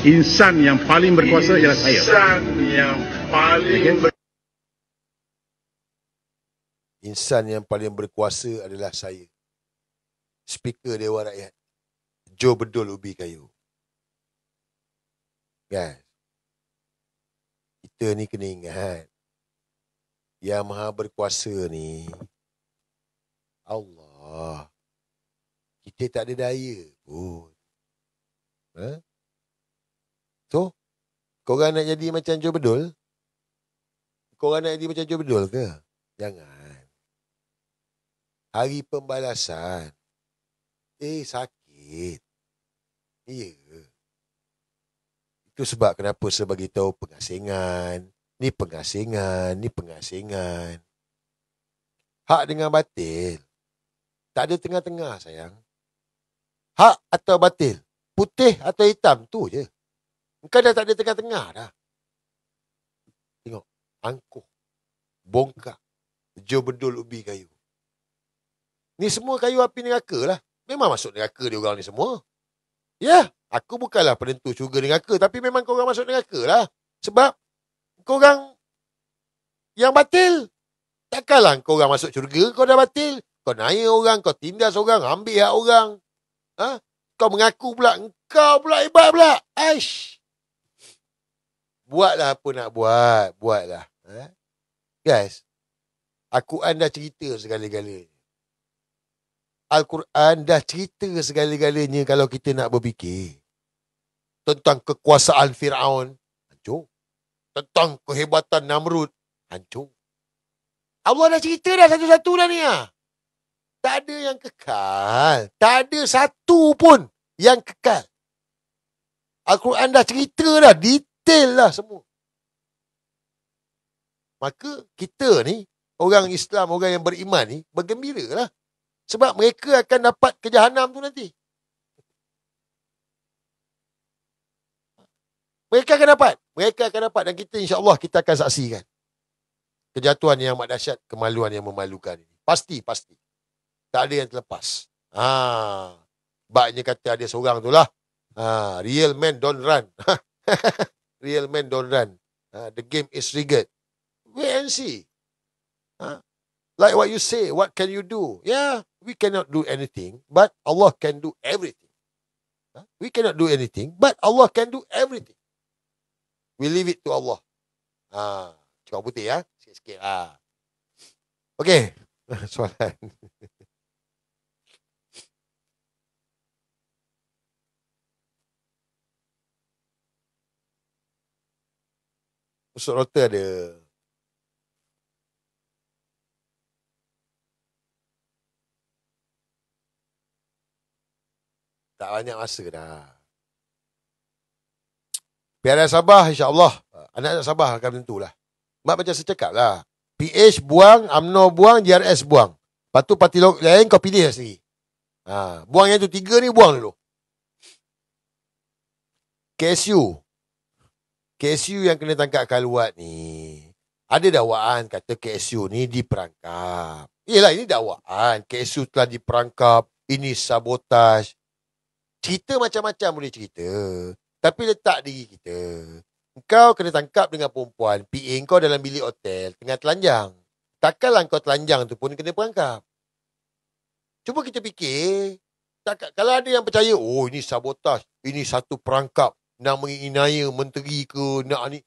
Insan yang paling berkuasa ialah saya. Insan yang paling berkuasa adalah saya. Speaker Dewan Rakyat. Joe Bedul Ubi Kayu. Guys. Kita ni kena ingat. Yang Maha Berkuasa ni Allah. Kita tak ada daya pun. So, korang nak jadi macam Joe Bedul? Korang nak jadi macam Joe Bedul ke? Jangan. Hari pembalasan. Sakit. Ya. Itu sebab kenapa saya bagi tahu pengasingan. Ni pengasingan. Hak dengan batil. Tak ada tengah-tengah, sayang. Hak atau batil. Putih atau hitam, tu je. Engkau dah tak ada tengah-tengah dah. Tengok. Angkuh. Bongkak. Joe Bedul ubi kayu. Ni semua kayu api neraka lah. Memang masuk neraka dia orang ni semua. Ya, aku bukanlah penentu syurga neraka. Tapi memang korang masuk neraka lah. Sebab korang yang batil. Takkanlah korang masuk syurga, kau dah batil. Kau naya orang, kau tindas orang, ambil hak orang. Kau mengaku pula, engkau pula hebat pula. Aish. Buatlah apa nak buat. Buatlah. Guys, Al-Quran dah cerita segala-galanya. Al-Quran dah cerita segala-galanya kalau kita nak berfikir. Tentang kekuasaan Fir'aun, hancur. Tentang kehebatan Namrud, hancur. Allah dah cerita dah satu-satu dah ni. Tak ada yang kekal. Tak ada satu pun yang kekal. Al-Quran dah cerita dah, detail lah semua. Maka kita ni, orang Islam, orang yang beriman ni, bergembira lah. Sebab mereka akan dapat ke Jahanam tu nanti. Mereka akan dapat. Dan kita insyaAllah kita akan saksikan. Kejatuhan yang amat dahsyat, kemaluan yang memalukan ini. Pasti. Tak ada yang terlepas. Baknya kata ada seorang tu lah. Real men don't run. Real men don't run. The game is rigged. Wait and see. Like what you say, what can you do? Yeah, we cannot do anything, but Allah can do everything. We cannot do anything, but Allah can do everything. We leave it to Allah. Cakap putih ya. Sikit-sikit. Okey. Soalan. Usut rota ada. Tak banyak masa dah. Biar Sabah, insyaAllah. Anak-anak Sabah akan tentulah. Mak macam saya cakap lah. PH buang, UMNO buang, JRS buang. Lepas tu parti lain kau pilih lah sendiri. Buang yang tu 3 ni, buang dulu. KSU yang kena tangkap Kaluat ni. Ada dakwaan kata KSU ni diperangkap. Yelah, ini dakwaan. KSU telah diperangkap. Ini sabotaj. Cerita macam-macam boleh cerita. Tapi letak diri kita. Engkau kena tangkap dengan perempuan. PA kau dalam bilik hotel. Tengah telanjang. Takkanlah kau telanjang tu pun kena perangkap. Cuba kita fikir. Kalau ada yang percaya, oh ini sabotaj. Ini satu perangkap. Nak menginaya menteri ke. Nak ni.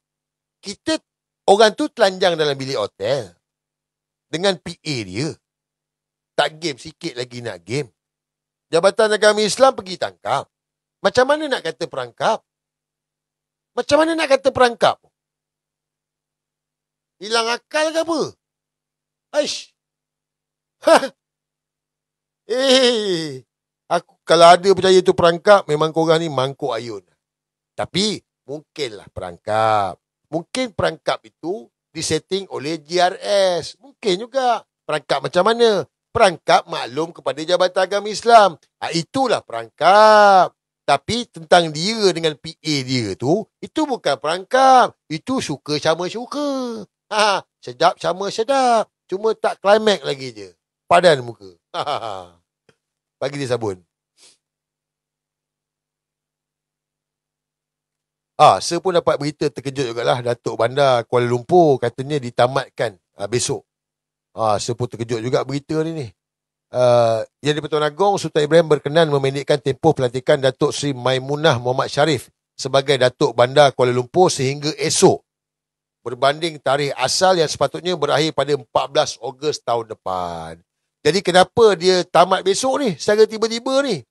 Kita, orang tu telanjang dalam bilik hotel. Dengan PA dia. Tak game. Sikit lagi nak game. Jabatan Agama Islam pergi tangkap. Macam mana nak kata perangkap? Hilang akal ke apa? Aish. Aku kalau ada percaya tu perangkap, memang korang ni mangkuk ayun. Tapi mungkinlah perangkap. Mungkin perangkap itu disetting oleh GRS. Mungkin juga. Perangkap macam mana? Perangkap maklum kepada Jabatan Agama Islam. Itulah perangkap. Tapi tentang dia dengan PA dia tu, itu bukan perangkap. Itu suka sama suka. Sedap sama sedap. Cuma tak climax lagi je. Padan muka. Bagi dia sabun. Saya pun dapat berita terkejut jugalah. Datuk Bandar Kuala Lumpur katanya ditamatkan besok. Saya pun terkejut juga berita ni. Yang di-Pertuan Agong, Sultan Ibrahim berkenan memendekkan tempoh pelantikan Datuk Seri Maimunah Muhammad Sharif sebagai Datuk Bandar Kuala Lumpur sehingga esok. Berbanding tarikh asal yang sepatutnya berakhir pada 14 Ogos tahun depan. Jadi kenapa dia tamat besok ni secara tiba-tiba ni?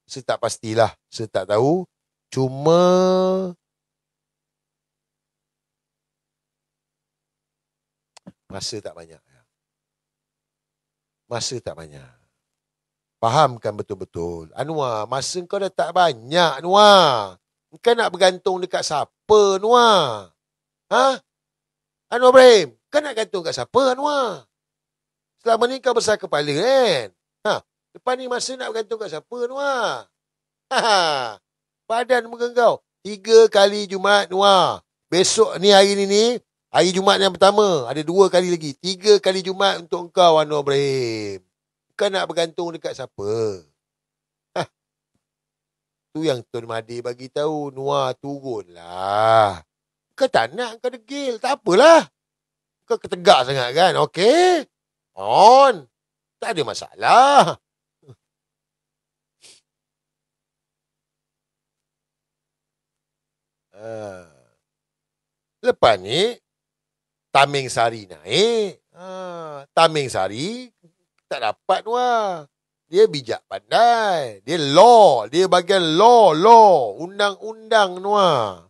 Saya tak pastilah. Saya tak tahu. Cuma masa tak banyak. Masa tak banyak. Fahamkan betul-betul. Anwar, masa kau dah tak banyak, Anwar. Kau nak bergantung dekat siapa, Anwar? Ha? Anwar Ibrahim, kau nak gantung kat siapa, Anwar? Selama ni kau besar kepala, kan? Ha? Lepas ni masa nak bergantung kat siapa, Anwar? Ha? Badan muka kau. 3 kali Jumaat, Anwar. Besok ni, hari ni, hari Jumaat yang pertama. Ada 2 kali lagi. 3 kali Jumaat untuk kau, Anwar Ibrahim. Kau nak bergantung dekat siapa? Ha? Tu yang Tun Mahathir bagi tahu, Noah turunlah. Kau tak nak, kau degil. Tak apalah. Kau ketegak sangat kan? Okey. On. Tak ada masalah. Lepas ni, Taming Sari naik. Taming Sari tak dapat, Noah. Dia bijak pandai. Dia law. Dia bagian law. Undang-undang, Noah.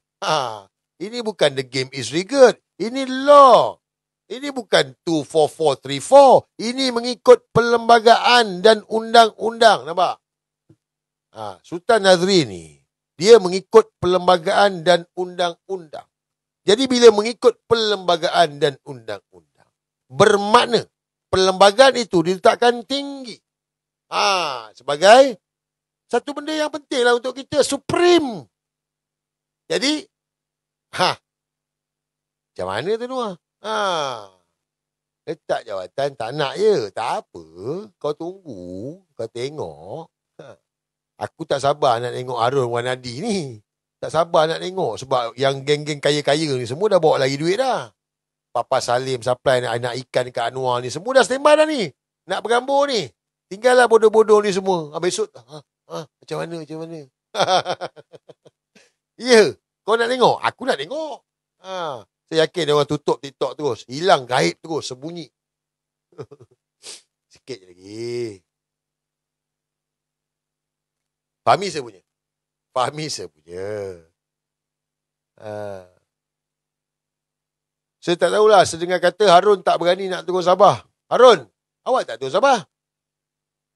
Ini bukan the game is rigged. Ini law. Ini bukan 24434. Ini mengikut perlembagaan dan undang-undang. Nampak? Sultan Nazri ni, dia mengikut perlembagaan dan undang-undang. Jadi bila mengikut perlembagaan dan undang-undang, bermakna perlembagaan itu diletakkan tinggi. Sebagai satu benda yang penting lah untuk kita, supreme. Jadi, macam mana tu, Noah? Letak jawatan tak nak je. Tak apa. Kau tunggu. Kau tengok. Aku tak sabar nak tengok Harun Wan Nadi ni. Tak sabar nak tengok. Sebab yang geng-geng kaya-kaya ni semua dah bawa lagi duit dah. Papa Salim supply nak ikan dekat Anwar ni. Semua dah standby dah ni. Nak bergambar ni. Tinggallah bodoh-bodoh ni semua. Besok, macam mana? Ya. Kau nak tengok? Aku nak tengok. Saya yakin dia orang tutup TikTok terus. Hilang gaib terus. Sembunyi. Sikit je lagi. Fahmi saya punya. Saya tak tahulah. Sedengar kata Harun tak berani nak turun Sabah. Harun, awak tak turun Sabah?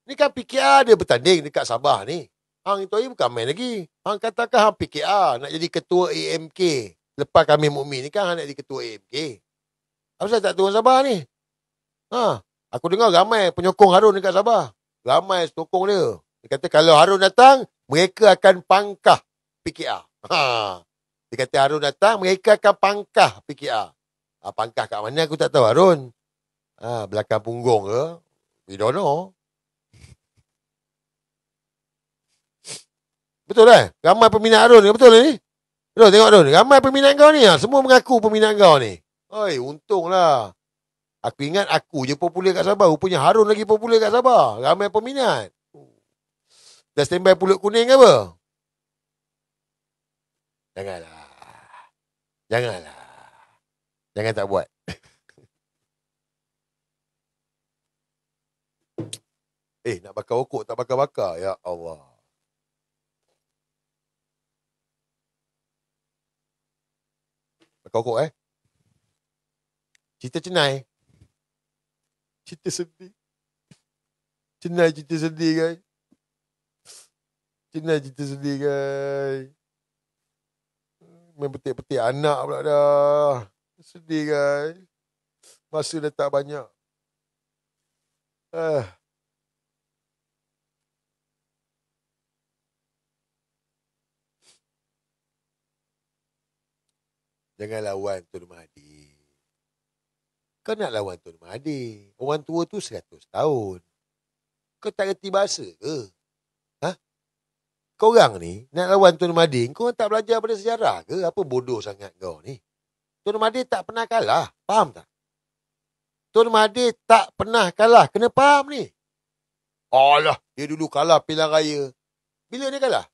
Ni kan PKR dia bertanding dekat Sabah ni. Hang itu bukan main lagi. Hang katakan hang PKR nak jadi ketua AMK. Lepas kami mukmin ni kan hang nak jadi ketua AMK. Apa saya tak turun Sabah ni? Aku dengar ramai penyokong Harun dekat Sabah. Ramai sokong dia. Dia kata kalau Harun datang, mereka akan pangkah PKR. Dia kata Harun datang, mereka akan pangkah PKR. Pangkah kat mana aku tak tahu, Harun. Belakang punggung ke? We don't know. Betul lah. Ramai peminat Harun. Betul ni? Betul, tengok Harun. Ramai peminat kau ni. Semua mengaku peminat kau ni. Oi, untunglah. Aku ingat aku je popular kat Sabah. Rupanya Harun lagi popular kat Sabah. Ramai peminat. Dah standby pulut kuning ke apa? Janganlah. Jangan tak buat. Nak bakar rokok tak bakar-bakar. Ya Allah. Bakar rokok Cerita cenai. Cerita sedih. Cenai cerita sedih, guys. Cenai cerita sedih, guys. Main petik-petik anak pula dah. Sedih, guys. Masa dah tak banyak. Jangan lawan Tun Mahathir. Kau nak lawan Tun Mahathir. Orang tua tu 100 tahun. Kau tak reti bahasa ke? Korang ni nak lawan Tun Mahathir, kau tak belajar pada sejarah ke? Apa bodoh sangat kau ni? Tun Mahathir tak pernah kalah. Faham tak? Tun Mahathir tak pernah kalah. Kena faham ni. Alah, dia dulu kalah pilihan raya. Bila dia kalah?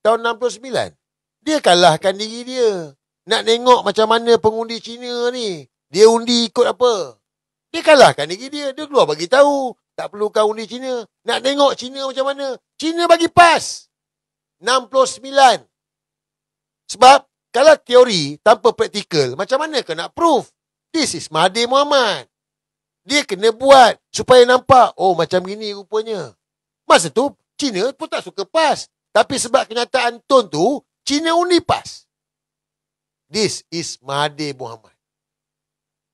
Tahun 69. Dia kalahkan diri dia. Nak tengok macam mana pengundi Cina ni. Dia undi ikut apa? Dia kalahkan diri dia. Dia keluar bagi tahu. Tak perlukan undi Cina. Nak tengok Cina macam mana. Cina bagi PAS. 69. Sebab kalau teori tanpa praktikal, macam mana kau nak proof? This is Mahathir Mohamad. Dia kena buat supaya nampak, oh macam gini rupanya. Masa tu, Cina pun tak suka PAS. Tapi sebab kenyataan Tun tu, Cina undi PAS. This is Mahathir Mohamad.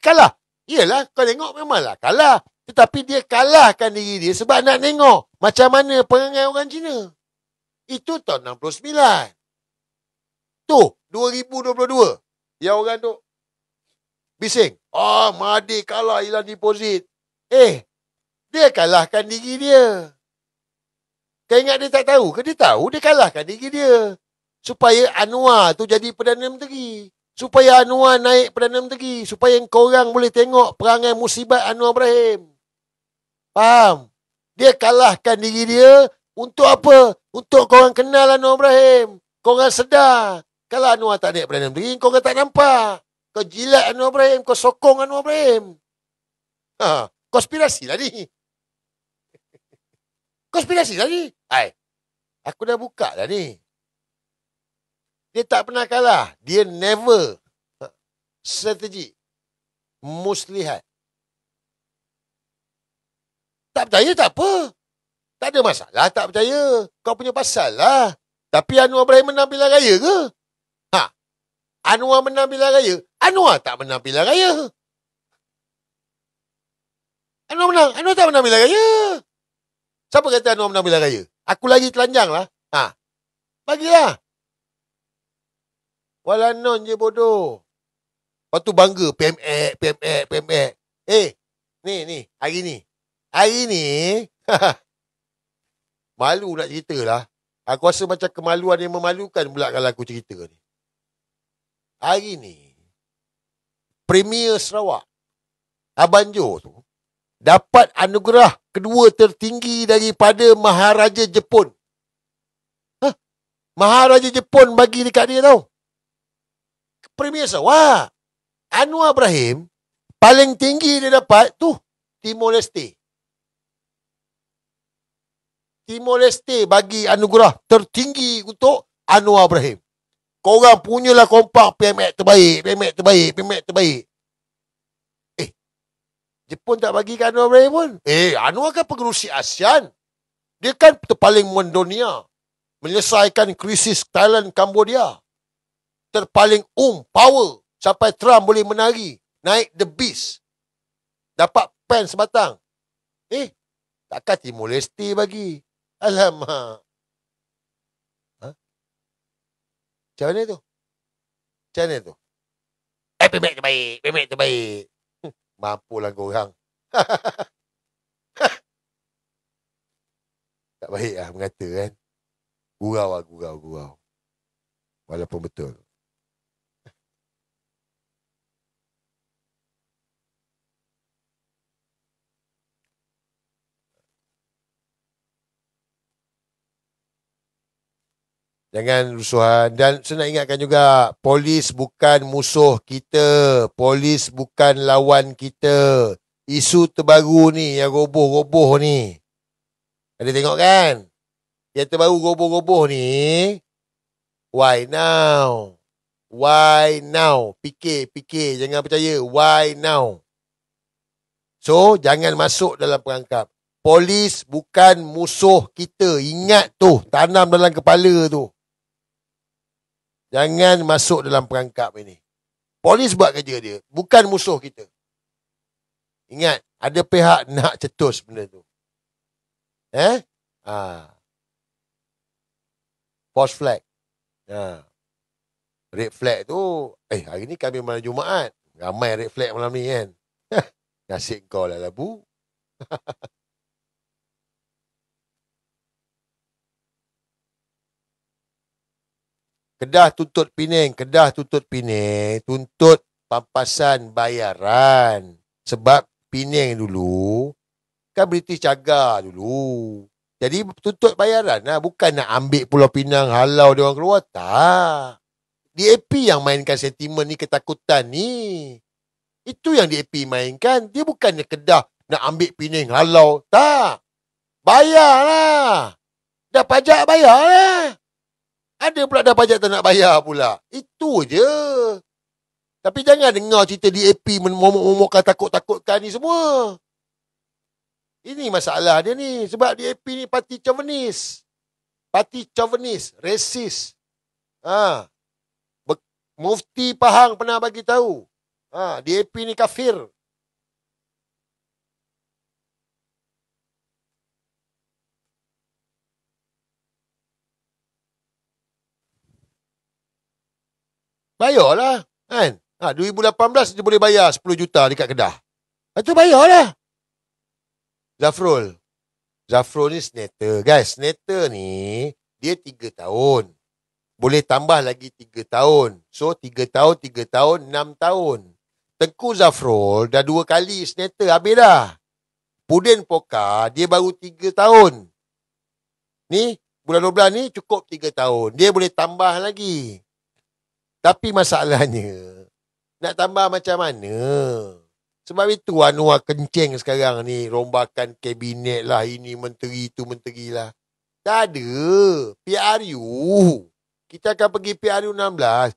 Kalah. Yelah, kau tengok memanglah kalah. Tetapi dia kalahkan diri dia sebab nak tengok macam mana perangai orang Cina. Itu tahun 69. Tu, 2022. Yang orang tu bising. Oh, Mahathir kalah hilang deposit. Dia kalahkan diri dia. Kau ingat dia tak tahu ke? Dia tahu dia kalahkan diri dia. Supaya Anwar tu jadi Perdana Menteri. Supaya Anwar naik Perdana Menteri. Supaya korang boleh tengok perangai musibat Anwar Ibrahim. Faham? Dia kalahkan diri dia untuk apa? Untuk korang kenal Anwar Ibrahim. Korang sedar. Kalau Anwar tak naik Perdana Menteri, korang tak nampak. Kau jilat Anwar Ibrahim. Kau sokong Anwar Ibrahim. Konspirasi lah ni. Konspirasi lah ni. Aku dah buka dah ni. Dia tak pernah kalah. Dia never. Strategi. Muslihat. Tak percaya tak apa. Tak ada masalah tak percaya. Kau punya pasal lah. Tapi Anwar Ibrahim menang pilihan raya ke? Anwar menang pilihan raya. Anwar tak menang pilihan raya. Anwar menang. Anwar tak menang pilihan raya. Siapa kata Anwar menang pilihan raya? Aku lagi telanjang lah. Bagilah. Walanon je bodoh. Lepas tu bangga. PMX. Ni. Hari ni. Malu nak cerita lah. Aku rasa macam kemaluan yang memalukan pula kalau aku cerita ni. Hari ni. Premier Sarawak. Abang Jo tu. Dapat anugerah kedua tertinggi daripada Maharaja Jepun. Maharaja Jepun bagi dekat dia tau. Premier Sarawak. Anwar Ibrahim paling tinggi dia dapat tu Timor Leste. Timor Leste bagi anugerah tertinggi untuk Anwar Ibrahim. Korang punyalah kompak PMX terbaik. Jepun tak bagi kat Anwar Ibrahim pun. Anwar kan pengerusi ASEAN. Dia kan terpaling mendunia. Menyelesaikan krisis Thailand, Cambodia. Terpaling power. Sampai Trump boleh menari. Naik the beast. Dapat pen sebatang. Takkan Timor Leste bagi. Alamak. Macam mana tu? PMX terbaik. Mampulah korang. Tak baik lah mengata kan. Gurau. Walaupun betul. Jangan rusuhan. Dan saya nak ingatkan juga, polis bukan musuh kita. Polis bukan lawan kita. Isu terbaru ni, yang roboh-roboh ni. Ada tengok kan? Yang terbaru roboh-roboh ni. Why now? Fikir. Jangan percaya. Why now? So, jangan masuk dalam perangkap. Polis bukan musuh kita. Ingat tu. Tanam dalam kepala tu. Jangan masuk dalam perangkap ini. Polis buat kerja dia. Bukan musuh kita. Ingat, ada pihak nak cetus benda tu. False flag. Red flag tu. Hari ni kami malam Jumaat. Ramai red flag malam ni kan. Nasib kau lah Bu. Kedah tuntut Penang. Tuntut pampasan bayaran. Sebab Penang dulu, kan British jaga dulu. Jadi tuntut bayaran lah. Bukan nak ambil Pulau Pinang, halau dia orang keluar. Tak. DAP yang mainkan sentimen ni, ketakutan ni. Itu yang DAP mainkan. Dia bukannya Kedah nak ambil pining halau. Tak. Bayarlah. Dah pajak bayarlah. Ada pula dah pajak tak nak bayar pula. Itu je. Tapi jangan dengar cerita DAP momok-momokkan takut-takutkan ni semua. Ini masalah dia ni. Sebab DAP ni parti chauvinis. Parti chauvinis. Racist. Mufti Pahang pernah bagi tahu. DAP ni kafir. Bayarlah. Kan? 2018 dia boleh bayar 10 juta dekat Kedah. Lepas tu bayarlah. Zafrul ni senator. Guys, senator ni dia 3 tahun. Boleh tambah lagi 3 tahun. So 3 tahun, 6 tahun. Tengku Zafrul dah 2 kali senator, habis dah. Pudin Poka dia baru 3 tahun. Ni bulan 12 ni cukup 3 tahun. Dia boleh tambah lagi. Tapi masalahnya, nak tambah macam mana? Sebab itu Anwar kencing sekarang ni. Rombakan kabinet lah. Ini menteri, itu menteri lah. Tak ada. PRU. Kita akan pergi PRU 16.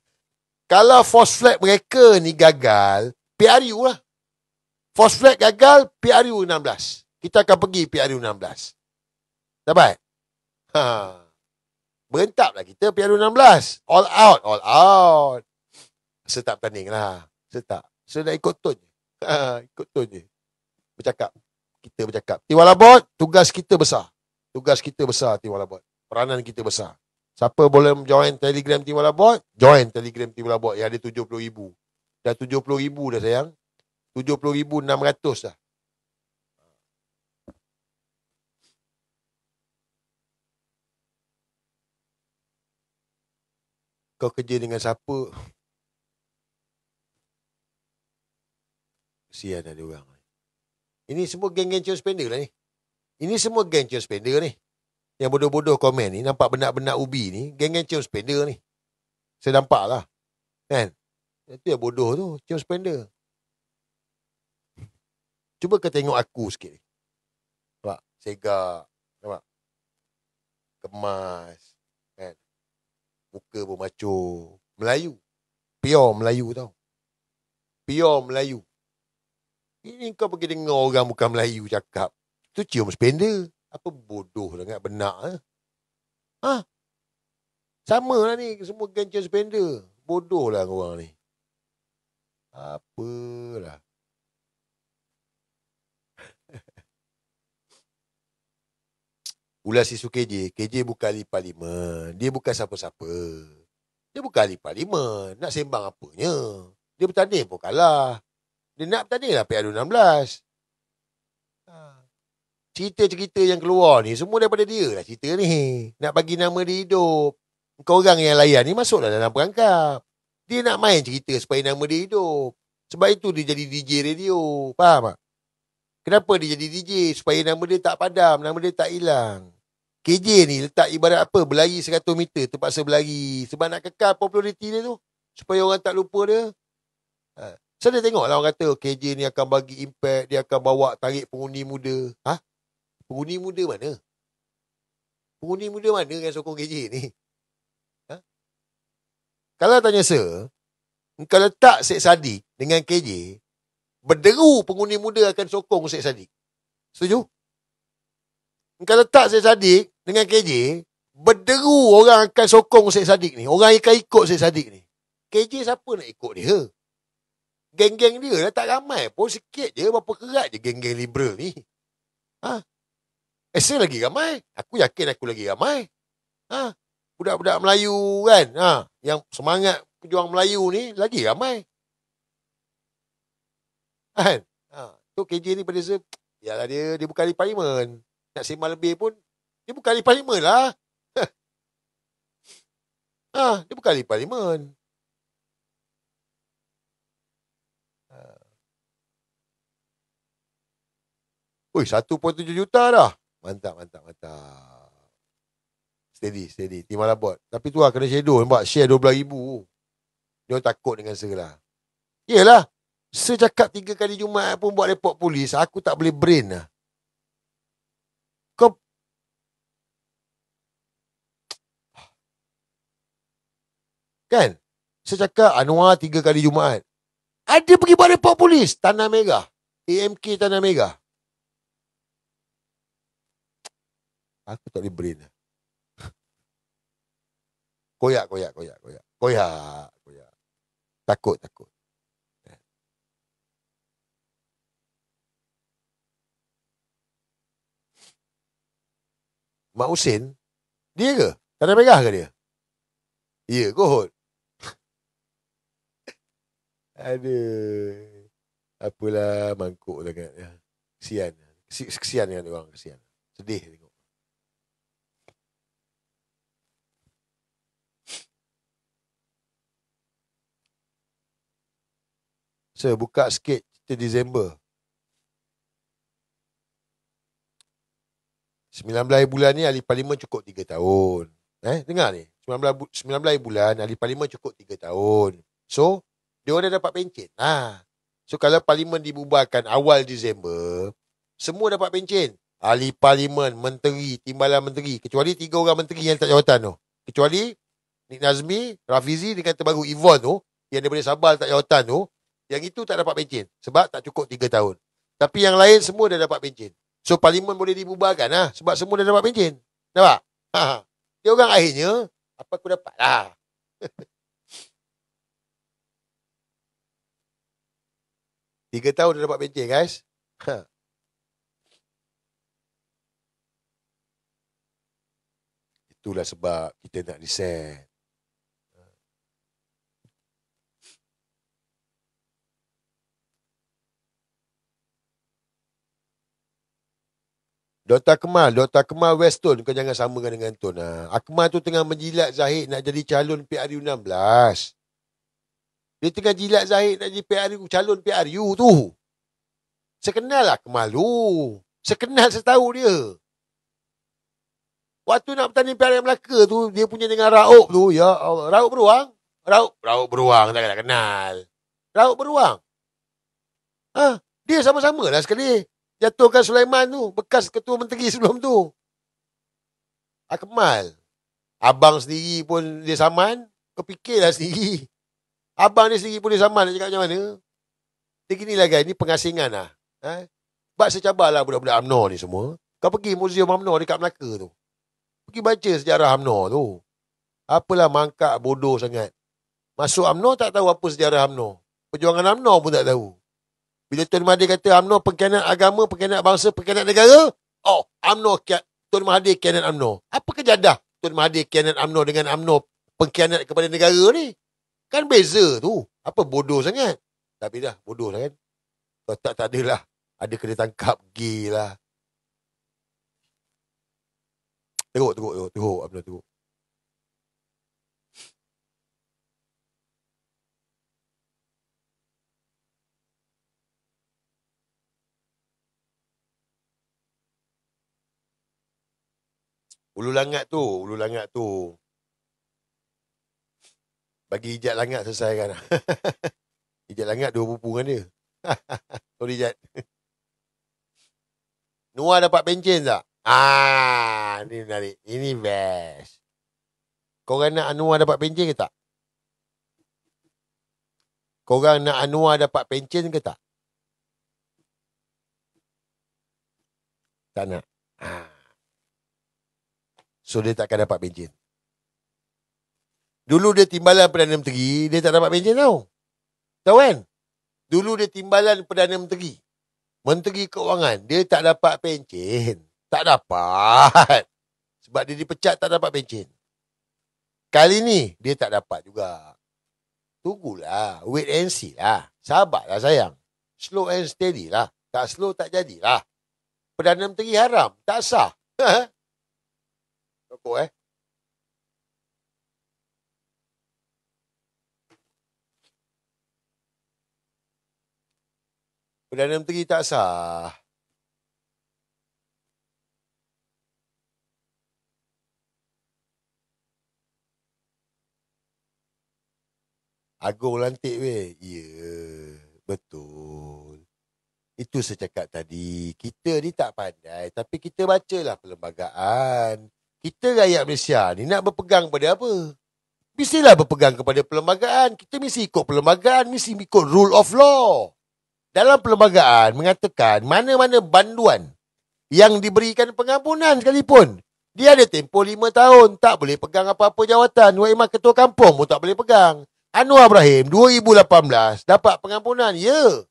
Kalau force flag mereka ni gagal, PRU lah. Force flag gagal, PRU 16. Kita akan pergi PRU 16. Dapat? Berentap lah kita PRU 16. All out. Saya tak bertanding lah. Saya dah ikut tone je. Ikut tone je. Kita bercakap. Tiwalabot, tugas kita besar. Tiwalabot. Peranan kita besar. Siapa boleh join Telegram Tiwalabot? Join Telegram Tiwalabot yang ada 70,000. Dah 70,000 dah sayang. 70,600 dah. Kau kerja dengan siapa? Kesian ada orang. Ini semua geng-geng Chiong Spender lah ni. Ini semua geng Chiong Spender ni. Yang bodoh-bodoh komen ni, nampak benak-benak ubi ni, geng-geng Chiong Spender ni. Saya nampak lah. Kan? Itu yang bodoh tu, Chiong Spender. Cuba kau tengok aku sikit ni. Nampak? Segak. Nampak? Kemas. Kan? Muka pun macho. Melayu. Pure Melayu tau. Pure Melayu. Ini kau pergi dengar orang bukan Melayu cakap. Itu Chiong Spender. Apa bodoh sangat benak. Sama lah ni. Semua geng Chiong Spender. Bodoh lah orang ni. Apalah. Ulas isu KJ. KJ bukan ahli parlimen. Dia bukan siapa-siapa. Dia bukan ahli parlimen. Nak sembang apanya. Dia bertanding pun kalah. Dia nak bertanding lah PRU 16. Cerita-cerita yang keluar ni semua daripada dia lah cerita ni. Nak bagi nama dia hidup. Kau orang yang layan ni masuklah dalam perangkap. Dia nak main cerita supaya nama dia hidup. Sebab itu dia jadi DJ radio. Faham tak? Kenapa dia jadi DJ? Supaya nama dia tak padam. Nama dia tak hilang. KJ ni letak ibarat apa? Berlari 100 meter terpaksa berlari. Sebab nak kekal populariti dia tu. Supaya orang tak lupa dia. Saya tengok lah orang kata KJ ni akan bagi impact. Dia akan bawa tarik pengundi muda. Pengundi muda mana? Pengundi muda mana yang sokong KJ ni? Kalau tanya saya, engkau letak Syed Saddiq dengan KJ, berderu pengundi muda akan sokong Syed Saddiq. Setuju? Engkau letak Syed Saddiq dengan KJ, berderu orang akan sokong Syed Saddiq ni. Orang akan ikut Syed Saddiq ni. KJ siapa nak ikut dia? Geng-geng dia dah tak ramai pun, sikit je. Berapa kerat je geng-geng liberal ni. Saya lagi ramai. Aku yakin aku lagi ramai. Budak-budak Melayu kan. Yang semangat pejuang Melayu ni lagi ramai. Kan? Tu KJ ni pada saya, yalah dia bukan ahli parlimen. Nak sembang lebih pun, dia bukan ahli parlimen lah. Dia bukan ahli parlimen. Ui, 1.7 juta dah. Mantap. Steady. Tiwalabot. Tapi tu lah, kena shadow. Nampak, share 12,000. Dia takut dengan saya lah. Yelah. Secakap 3 kali Jumaat pun buat report polis, aku tak boleh brain lah. Kau kan? Secakap Anwar 3 kali Jumaat. Ada pergi buat report polis Tanah Merah. AMK Tanah Merah. Aku tak boleh brain lah. Koyak. Takut. Mak Husin, dia ke? Tanah Merah ke dia? Ya, kot. Aduh. Apalah, mangkuk sangat. Ya. Kesian. Kesian dengan orang, kesian. Sedih tengok. So, buka sikit cerita Disember. 19 bulan ni ahli parlimen cukup 3 tahun. Dengar ni. 19 bulan ahli parlimen cukup 3 tahun. So, dia orang dah dapat pencen. So, kalau parlimen dibubarkan awal Disember, semua dapat pencen. Ahli parlimen, menteri, timbalan menteri. Kecuali 3 orang menteri yang letak jawatan tu. Kecuali Nik Nazmi, Rafizi dengan terbaru Yvonne tu, yang daripada Sabah letak jawatan tu, yang itu tak dapat pencen. Sebab tak cukup 3 tahun. Tapi yang lain semua dah dapat pencen. So, parlimen boleh dibubarkan lah. Sebab semua dah dapat pencen. Nampak? Dia orang akhirnya, apa aku dapat lah. 3 tahun dah dapat pencen, guys. Itulah sebab kita nak reset. Dr. Kemal Weston, kau jangan samakan dengan Tun. Akmal tu tengah menjilat Zahid nak jadi calon PRU 16. Dia tengah jilat Zahid nak jadi calon PRU tu. Sekenal Akmal tu. Sekenal setahu dia. Waktu nak bertanding Piala Melaka tu, dia punya dengan Raub tu. Ya Allah. Raub beruang? Raub beruang, tak kenal. Raub beruang. Dia sama-sama lah sekali. Jatuhkan Sulaiman tu, bekas ketua menteri sebelum tu. Akmal. Abang sendiri pun dia saman, kau fikirlah sendiri. Abang dia sendiri pun dia saman, nak cakap macam mana? Dia ginilah guys, ni pengasingan lah. Sebab saya cabarlah budak-budak UMNO ni semua. Kau pergi Museum UMNO dekat Melaka tu. Pergi baca sejarah UMNO tu. Apalah mangkak bodoh sangat. Masuk UMNO tak tahu apa sejarah UMNO. Perjuangan UMNO pun tak tahu. Bila Tun Mahathir kata UMNO pengkhianat agama, pengkhianat bangsa, pengkhianat negara, UMNO, Tun Mahathir khianat UMNO. Apa kejadah Tun Mahathir khianat UMNO dengan UMNO pengkhianat kepada negara ni? Kan beza tu. Apa bodoh sangat? Tapi dah, bodoh sangat. Kalau tak adalah. Ada kena tangkap, gay lah. Teruk UMNO teruk. Ulu Langat tu. Bagi Ijat Langat selesaikan. Ijat Langat 2 pupu dengan dia. Sorry Ijat. Noah dapat pencen tak? Ni menarik. Ini best. Korang nak Anwar dapat pencen ke tak? Korang nak Anwar dapat pencen ke tak? Tak nak. So dia takkan dapat pencen. Dulu dia timbalan Perdana Menteri, dia tak dapat pencen tau. Tahu kan? Dulu dia timbalan Perdana Menteri. Menteri Keuangan, dia tak dapat pencen. Tak dapat. Sebab dia dipecat tak dapat pencen. Kali ni, dia tak dapat juga. Tunggulah. Wait and see lah. Sabarlah sayang. Slow and steady lah. Tak slow tak jadilah. Perdana Menteri haram. Tak sah. Rokok Perdana Menteri tak sah. Agung lantik weh. Ya. Betul. Itu saya cakap tadi. Kita ni tak pandai. Tapi kita bacalah perlembagaan. Kita rakyat Malaysia ni nak berpegang pada apa? Mestilah berpegang kepada perlembagaan. Kita mesti ikut perlembagaan. Mesti ikut rule of law. Dalam perlembagaan mengatakan mana-mana banduan yang diberikan pengampunan sekalipun. Dia ada tempoh 5 tahun. Tak boleh pegang apa-apa jawatan. Wak Imam Ketua Kampung pun tak boleh pegang. Anwar Ibrahim 2018 dapat pengampunan. Ya.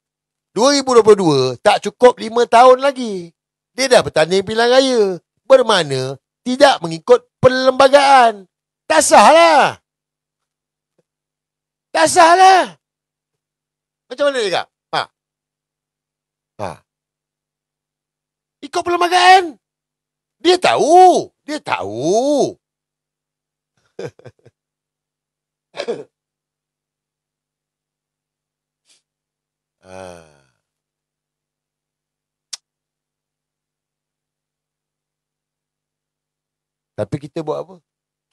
2022 tak cukup 5 tahun lagi. Dia dah bertanding pilihan raya. Bermakna tidak mengikut perlembagaan. Tak sah lah. Tak sah lah. Macam mana dia kata? Ikut perlembagaan. Dia tahu. Dia tahu. Tapi kita buat apa?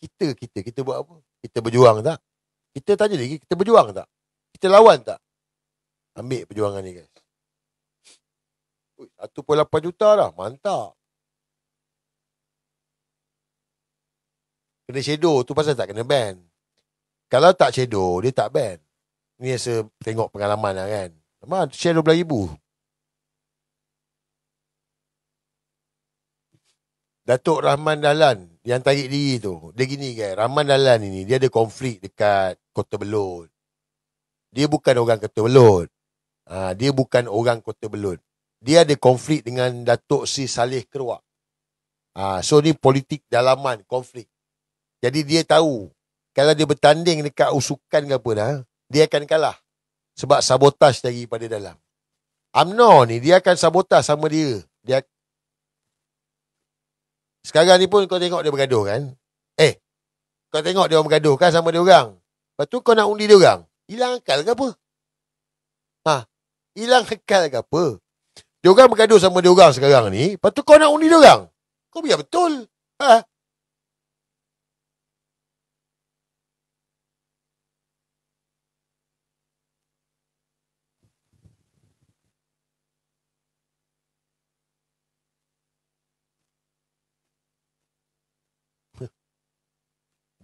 Kita buat apa? Kita berjuang tak? Kita tanya lagi, kita berjuang tak? Kita lawan tak? Ambil perjuangan ni, guys. 1.8 juta dah. Mantap. Kena shadow tu pasal tak kena ban. Kalau tak shadow, dia tak ban. Ni rasa tengok pengalaman lah kan. Memang share 12,000. Datuk Rahman Dahlan yang tarik diri tu. Dia gini kan. Rahman Dahlan ini, dia ada konflik dekat Kota Belud. Dia bukan orang Kota Belud. Dia bukan orang Kota Belud. Dia ada konflik dengan Datuk Sri Saleh Keruak. So ni politik dalaman, konflik. Jadi dia tahu, kalau dia bertanding dekat usukan ke apa dah, dia akan kalah. Sebab sabotaj daripada dalam. UMNO ni, dia akan sabotaj sama dia. Sekarang ni pun kau tengok dia bergaduh kan. Kau tengok dia orang bergaduh kan sama dia orang. Lepas tu kau nak undi dia orang. Hilang akal ke apa? Hilang akal ke apa? Dia orang bergaduh sama dia orang sekarang ni. Lepas tu kau nak undi dia orang. Kau biar betul.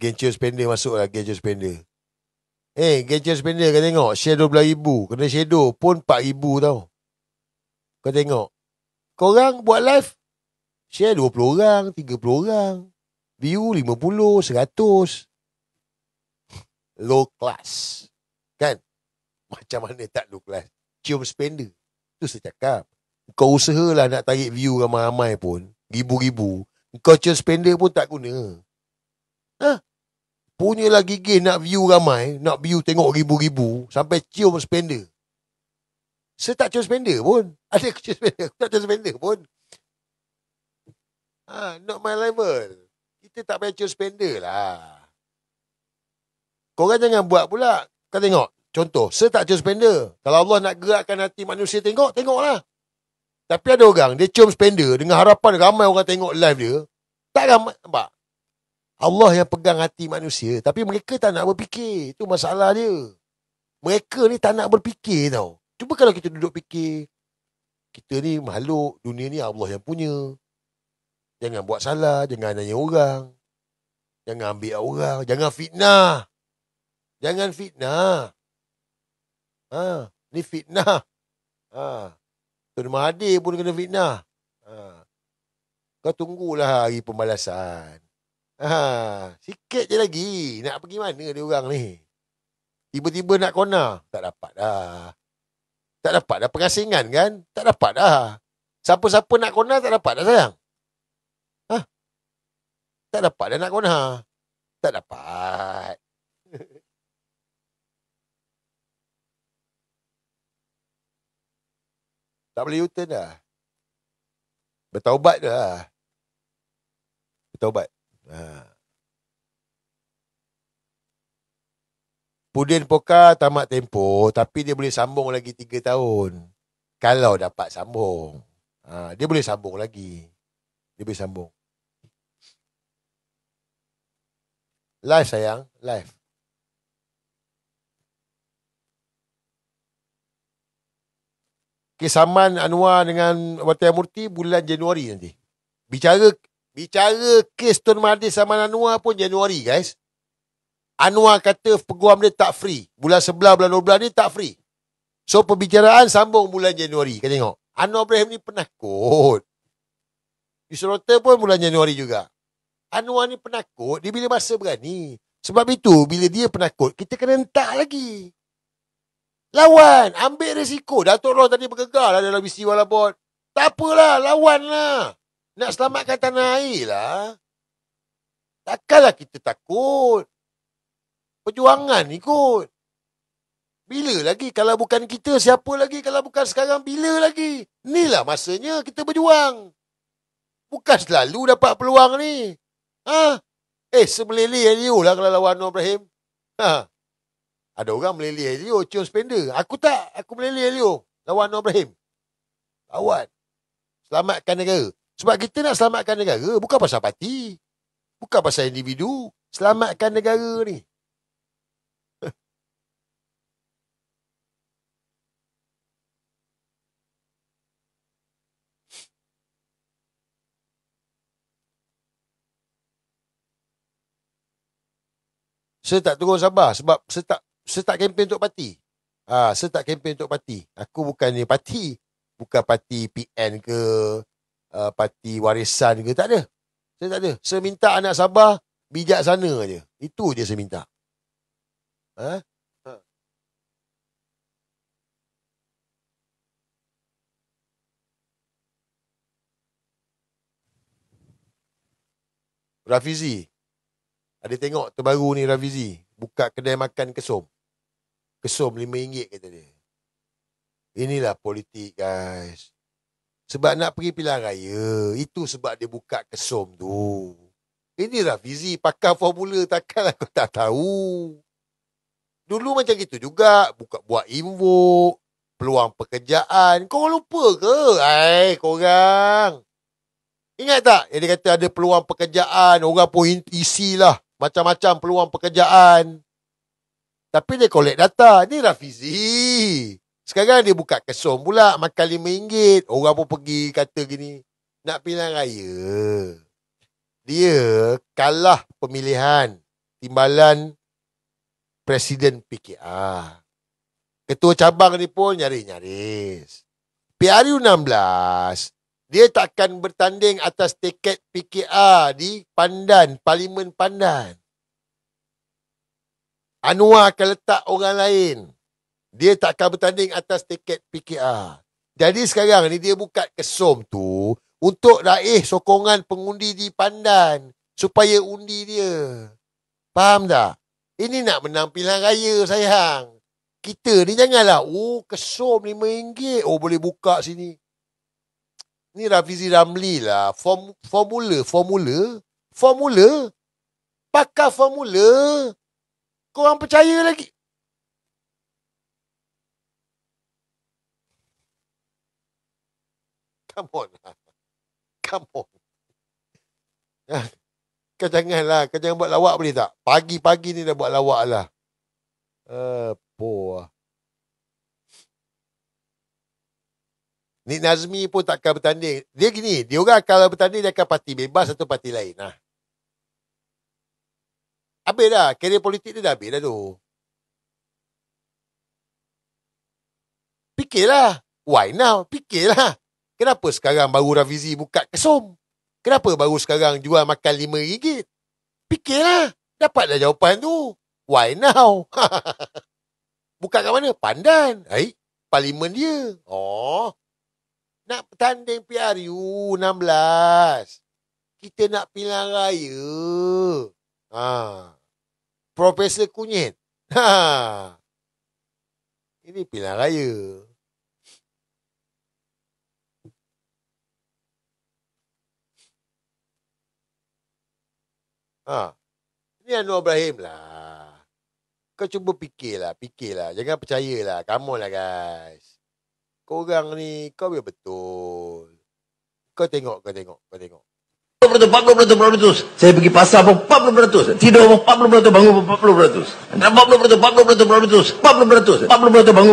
Gensio spender masuk lah. Gensio spender. Gensio spender kau tengok. Share 12,000. Kena shadow pun 4,000 tau. Kau tengok. Korang buat live. Share 20 orang. 30 orang. View 50. 100. Low class. Kan? Macam mana tak low class? Cium spender. Tu saya cakap. Kau usahalah nak tarik view ramai-ramai pun. Ribu-ribu. Kau cium spender pun tak guna. Punyalah gigih nak view ramai, nak view tengok ribu-ribu, sampai cium spender. Saya tak cium spender pun. Ada aku cium spender, aku tak cium spender pun. Not my level. Kita tak payah cium spender lah. Korang jangan buat pula. Kau tengok, contoh, saya tak cium spender. Kalau Allah nak gerakkan hati manusia tengok, tengoklah. Tapi ada orang, dia cium spender dengan harapan ramai orang tengok live dia. Tak ramai, nampak? Allah yang pegang hati manusia. Tapi mereka tak nak berfikir. Itu masalah dia. Mereka ni tak nak berfikir tau. Cuba kalau kita duduk fikir. Kita ni makhluk. Dunia ni Allah yang punya. Jangan buat salah. Jangan nanya orang. Jangan ambil orang. Jangan fitnah. Jangan fitnah. Ni fitnah. Tun Mahathir pun kena fitnah. Kau tunggulah hari pembalasan. Sikit je lagi. Nak pergi mana dia orang ni? Tiba-tiba nak kona. Tak dapat dah. Tak dapat dah pengasingan kan? Tak dapat dah. Siapa-siapa nak kona tak dapat dah sayang. Tak dapat dah nak kona. Tak dapat. Tak boleh U-turn dah. Bertaubat dah. Bertaubat. Pudin Poka tamat tempoh, tapi dia boleh sambung lagi 3 tahun. Kalau dapat sambung. Dia boleh sambung lagi. Dia boleh sambung. Live sayang, live. kes saman Anwar dengan Wati Murti bulan Januari nanti. Bicara kes Tun Mahathir saman Anwar pun Januari, guys. Anwar kata peguam dia tak free. Bulan 11, bulan 12 ni tak free. So, perbicaraan sambung bulan Januari. Kau tengok. Anwar Ibrahim ni penakut. Yusrota pun bulan Januari juga. Anwar ni penakut. Dia bila masa berani. Sebab itu, bila dia penakut, kita kena hentak lagi. Lawan. Ambil risiko. Datuk Ros tadi bergegar lah dalam istiwa Labot. Tak apalah. Lawan lah. Nak selamatkan tanah air lah. Takkanlah kita takut. Perjuangan ni kot. Bila lagi kalau bukan kita, siapa lagi kalau bukan sekarang, bila lagi? Inilah masanya kita berjuang. Bukan selalu dapat peluang ni. Semeleleh Elio lah kalau lawan Anwar Ibrahim. Ada orang meleleh Elio, cium spender. Aku tak, aku meleleh Elio lawan Anwar Ibrahim. Lawan. Selamatkan negara. Sebab kita nak selamatkan negara, bukan pasal parti. Bukan pasal individu. Selamatkan negara ni. Saya tak terus sabar sebab saya tak kempen untuk parti. Saya tak kempen untuk parti. Aku bukan ni parti. Bukan parti PN ke, parti warisan ke, tak ada. Saya tak ada. Saya minta anak Sabah bijaksana je. Itu je saya minta. Rafizi. Ada tengok terbaru ni Rafizi. Buka kedai makan kesom. Kesom RM5 kata dia. Inilah politik, guys. Sebab nak pergi pilihan raya. Itu sebab dia buka kesom tu. Ini Rafizi pakar formula. Takkan aku tak tahu. Dulu macam gitu juga. Buat invoke. Peluang pekerjaan. Kau lupa ke? Korang. Ingat tak? Yang dia kata ada peluang pekerjaan. Orang pun isilah. Macam-macam peluang pekerjaan. Tapi dia collect data. Ni Rafizi. Sekarang dia buka kesom pula. Makan RM5. Orang pun pergi kata gini. Nak pilihan raya. Dia kalah pemilihan timbalan Presiden PKR. Ketua cabang ni pun nyaris-nyaris. PRU 16. Dia takkan bertanding atas tiket PKR di Pandan, Parlimen Pandan. Anwar akan letak orang lain. Dia takkan bertanding atas tiket PKR. Jadi sekarang ni dia buka kesom tu untuk raih sokongan pengundi di Pandan supaya undi dia. Faham tak? Ini nak menang pilihan raya, sayang. Kita ni janganlah, kesom RM5. Boleh buka sini. Ni Rafizi Ramli lah. Formula. Pakar formula. Korang percaya lagi? Come on. Kau janganlah. Kau jangan buat lawak boleh tak? Pagi-pagi ni dah buat lawak lah. Nik Nazmi pun takkan bertanding. Dia gini, dia orang kalau bertanding dia akan parti bebas atau parti lain. Habis dah. Karier politik dia dah habis dah tu. Fikirlah. Why now? Fikirlah. Kenapa sekarang baru Rafizi buka kesom? Kenapa baru sekarang jual makan RM5? Fikirlah. Dapat dah jawapan tu. Why now? Buka kat mana? Pandan. Parlimen dia. Nak bertanding PRU 16. Kita nak pilihan raya. Profesor Kunyit. Ini pilihan raya. Ini Anwar Ibrahim lah. Kau cuba fikirlah. Jangan percayalah. Come on lah, guys. Korang ni, kau biar betul. Kau tengok. 40%. Saya pergi pasar pun 40%. Tidur pun 40%, bangun pun 40%. 40%, bangun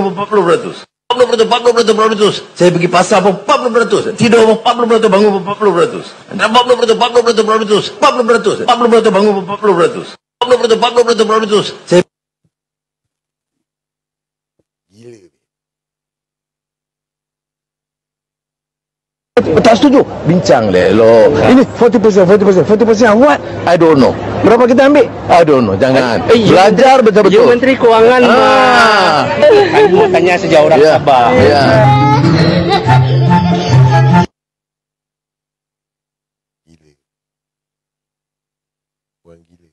pun 40%. 40%. Saya pergi pasar pun 40%. Tidur pun 40%, bangun pun 40%. 40%. 40%. Bangun pun 40%. 40%. Saya Gila. tak setuju. Bincang elok. Ini 40% what? I don't know. Berapa kita ambil? I don't know. Jangan. Belajar betul-betul. You Menteri Kewangan. Kamu mau tanya sejauh orang Sabah. Ya. Gila. Orang gila.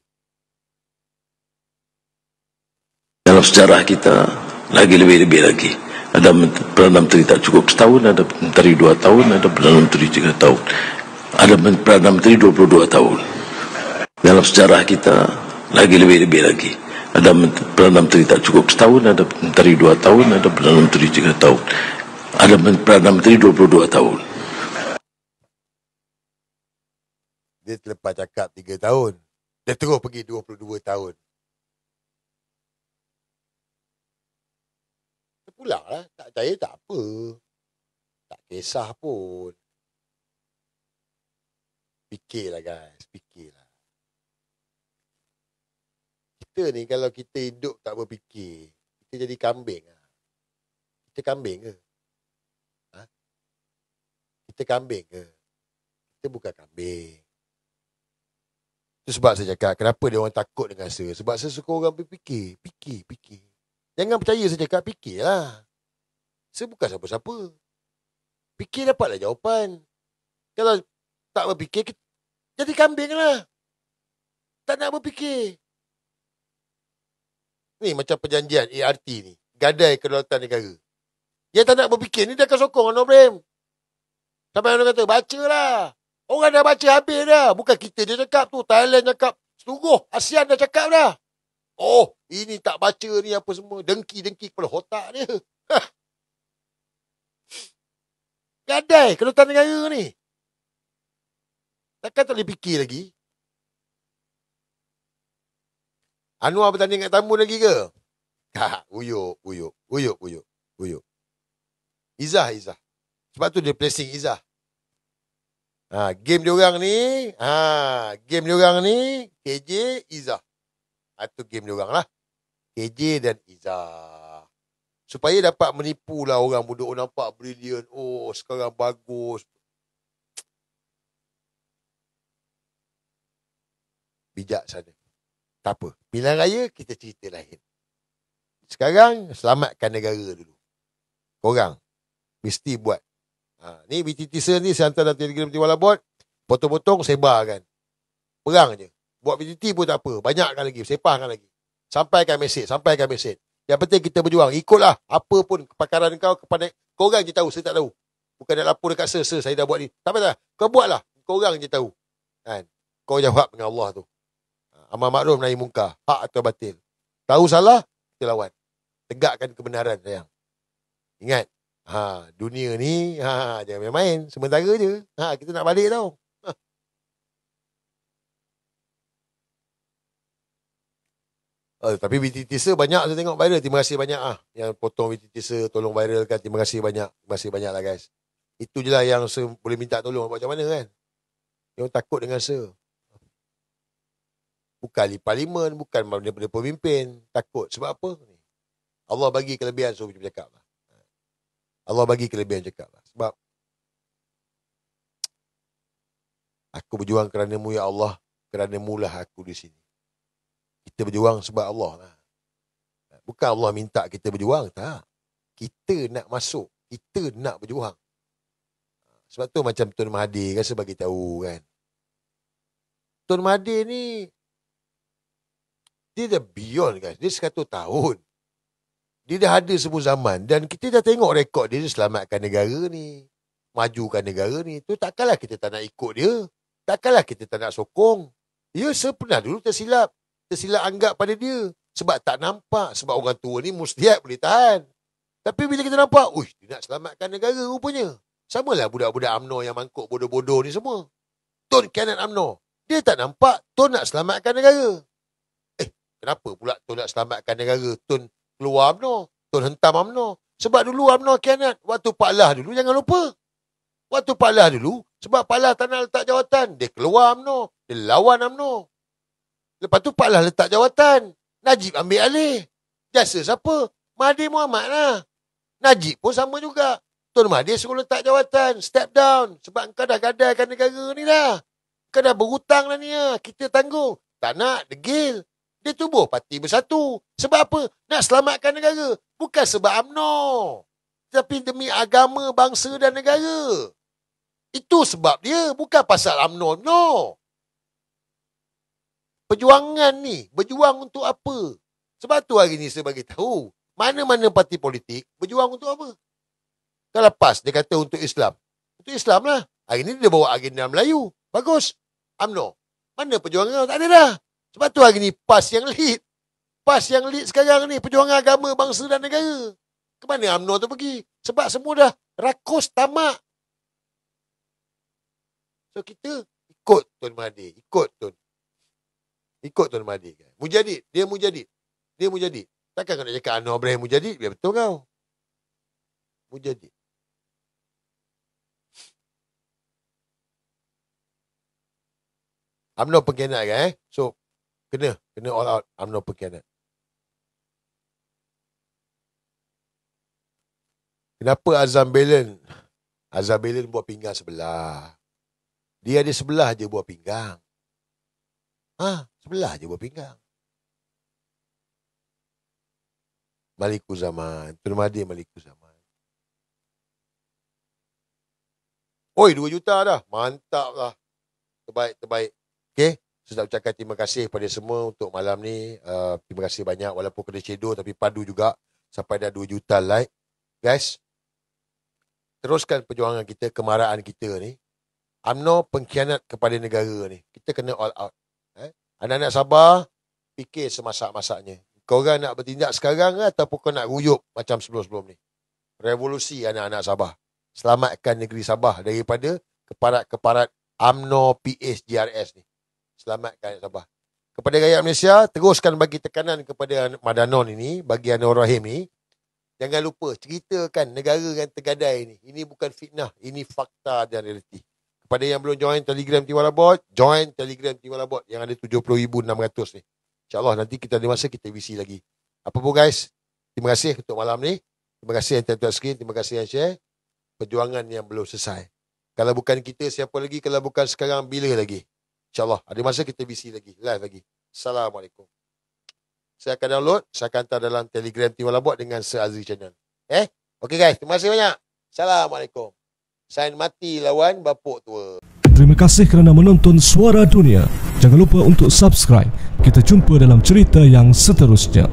Dalam sejarah kita lagi lebih-lebih lagi. Ada Perdana Menteri tak cukup setahun, ada Menteri 2 tahun, ada Perdana Menteri 3 tahun. Ada Perdana Menteri 22 tahun. Dalam sejarah kita lagi lebih-lebih lagi. Ada Perdana Menteri tak cukup setahun, ada Menteri 2 tahun, ada Perdana Menteri 3 tahun. Ada Perdana Menteri 22 tahun. Dia terlepas cakap 3 tahun. Dia terus pergi 22 tahun. Pulang lah. Tak percaya tak apa. Tak kisah pun. Fikirlah guys. Fikirlah. Kita ni kalau kita hidup tak berfikir, kita jadi kambing lah. Kita kambing ke? Ha? Kita kambing ke? Kita bukan kambing. Itu sebab saya cakap, kenapa dia orang takut dengan saya? Sebab saya suka orang berfikir. Fikir. Jangan percaya saya cakap, fikirlah. Saya bukan siapa-siapa. Fikir dapatlah jawapan. Kalau tak berfikir, jadi kambing lah. Tak nak berfikir. Ni macam perjanjian ART ni. Gadai Kedaulatan Negara. Dia tak nak berfikir, ni dia akan sokong Anwar Ibrahim. Sampai orang kata, bacalah. Orang dah baca habis dah. Bukan kita dia cakap tu. Thailand cakap. Seluruh ASEAN dah cakap dah. Oh, ini tak baca ni apa semua. Dengki kepala otak dia. Gadai Kedaulatan Negara ni. Takkan tak boleh fikir lagi? Anwar bertanding kat tamu lagi ke? Uyuk. Izzah. Sebab tu dia placing Izzah. Game diorang ni, KJ, Izzah. Itu game diorang lah. KJ dan Izzah. Supaya dapat menipu lah orang muda. Oh, nampak brilliant. Oh, sekarang bagus. Bijak sana. Tak apa. Pilihan raya, kita cerita lain. Sekarang, selamatkan negara dulu. Korang, mesti buat. Ni BTT Teaser ni, saya hantar dalam Telegram Tiwala Bot. Potong-potong, sebarkan. Perang je. Buat BTT pun tak apa. Banyakkan lagi. Sepahkan lagi. Sampaikan mesej. Yang penting kita berjuang. Ikutlah apa pun kepakaran kau kepada korang je tahu. Saya tak tahu. Bukan nak lapor dekat saya dah buat ni. Tak apa. Kau buatlah. Korang je tahu. Kan? Kau jawab dengan Allah tu. Amar makruf nahi munkar. Hak atau batil. Tahu salah, kita lawan. Tegakkan kebenaran sayang. Ingat. Dunia ni jangan main-main. Sementara je. Kita nak balik tau. Tapi BTT Teaser banyak saya tengok viral. Terima kasih banyak yang potong BTT Teaser, tolong viralkan. Terima kasih banyak lah guys. Itu je lah yang saya boleh minta tolong. Macam mana kan? Yang takut dengan saya. Bukan ahli parlimen, bukan daripada pemimpin. Takut. Sebab apa? Allah bagi kelebihan, so macam cakap lah. Allah bagi kelebihan cakap lah. Sebab aku berjuang kerana-Mu ya Allah. Kerana-Mu lah aku di sini. Kita berjuang sebab Allah lah. Bukan Allah minta kita berjuang, tak. Kita nak masuk. Kita nak berjuang. Sebab tu macam Tun Mahathir rasa bagi tahu kan. Tun Mahathir ni dia dah beyond guys. Dia 100 tahun. Dia dah ada semua zaman. Dan kita dah tengok rekod dia selamatkan negara ni. Majukan negara ni. Tu takkanlah kita tak nak ikut dia. Takkanlah kita tak nak sokong. Ya, saya pernah dulu tersilap anggap pada dia. Sebab tak nampak. Sebab orang tua ni mustihat boleh tahan. Tapi bila kita nampak, dia nak selamatkan negara rupanya. Samalah budak-budak UMNO yang mangkuk bodoh-bodoh ni semua. Tun Canon UMNO. Dia tak nampak Tun nak selamatkan negara. Kenapa pula Tun nak selamatkan negara? Tun keluar UMNO. Tun hentam UMNO. Sebab dulu UMNO khianat. Waktu Pak Lah dulu, jangan lupa. Waktu Pak Lah dulu, sebab Pak Lah tak nak letak jawatan, dia keluar UMNO. Dia lawan UMNO. Lepas tu Pak Lah letak jawatan. Najib ambil alih. Jasa siapa? Mahathir Mohamad lah. Najib pun sama juga. Tun Mahathir suruh letak jawatan. Step down. Sebab kau dah gadaikan negara ni dah. Kau dah berhutang dah ni lah. Kita tanggung. Tak nak, degil. Dia tubuh parti bersatu. Sebab apa? Nak selamatkan negara. Bukan sebab UMNO. Tapi demi agama, bangsa dan negara. Itu sebab dia. Bukan pasal UMNO. No. Perjuangan ni. Berjuang untuk apa? Sebab tu hari ni saya bagi tahu. Mana-mana parti politik berjuang untuk apa? Kalau PAS dia kata untuk Islam. Untuk Islam lah. Hari ni dia bawa agenda Melayu. Bagus. UMNO. Mana perjuangan? Tak ada dah. Sebab tu hari ni PAS yang lead. PAS yang lead sekarang ni. Perjuangan agama, bangsa dan negara. Kemana UMNO tu pergi? Sebab semua dah rakus tamak. So kita ikut Tun Mahathir. Ikut Tun Mahathir. Mujadid. Dia mujadid. Takkan kau nak cakap Anwar Ibrahim Mujadid? Biar betul kau. Mujadid. UMNO pengkhianat kan So, kena all out UMNO pengkhianat. Kenapa Azam Belen buah pinggang sebelah? Dia ada sebelah je buah pinggang. Sebelah je buah pinggang. Maliku Zaman. Tun Mahathir Maliku Zaman. Oi, 2 juta dah. Mantap lah. Terbaik. Okay. Saya nak ucapkan terima kasih kepada semua untuk malam ni. Terima kasih banyak. Walaupun kena cedor tapi padu juga. Sampai dah 2 juta like. Guys. Teruskan perjuangan kita, kemarahan kita ni. UMNO pengkhianat kepada negara ni. Kita kena all out. Anak-anak Sabah, fikir semasak-masaknya. Korang nak bertindak sekarang ataupun kau nak ruyuk macam sebelum-sebelum ni? Revolusi anak-anak Sabah. Selamatkan negeri Sabah daripada keparat-keparat UMNO PSGRS ni. Selamatkan Sabah. Kepada rakyat Malaysia, teruskan bagi tekanan kepada Madanon ini, bagi Anwar Rahim ni. Jangan lupa ceritakan negara yang tergadai ni. Ini bukan fitnah, ini fakta dan realiti. Kepada yang belum join Telegram Tiwala Bot, join Telegram Tiwala Bot yang ada 70,600 ni. InsyaAllah nanti kita ada masa kita visi lagi. Apa pun guys, terima kasih untuk malam ni. Terima kasih yang tengok screen, terima kasih yang share. Perjuangan yang belum selesai. Kalau bukan kita, siapa lagi? Kalau bukan sekarang, bila lagi? InsyaAllah ada masa kita visi lagi, live lagi. Assalamualaikum. Saya akan download, saya akan hantar dalam Telegram Tiwala Bot dengan Sir Azri Channel. Okay guys, terima kasih banyak. Assalamualaikum. Sain mati lawan bapuk tua. Terima kasih kerana menonton Suara Dunia. Jangan lupa untuk subscribe. Kita jumpa dalam cerita yang seterusnya.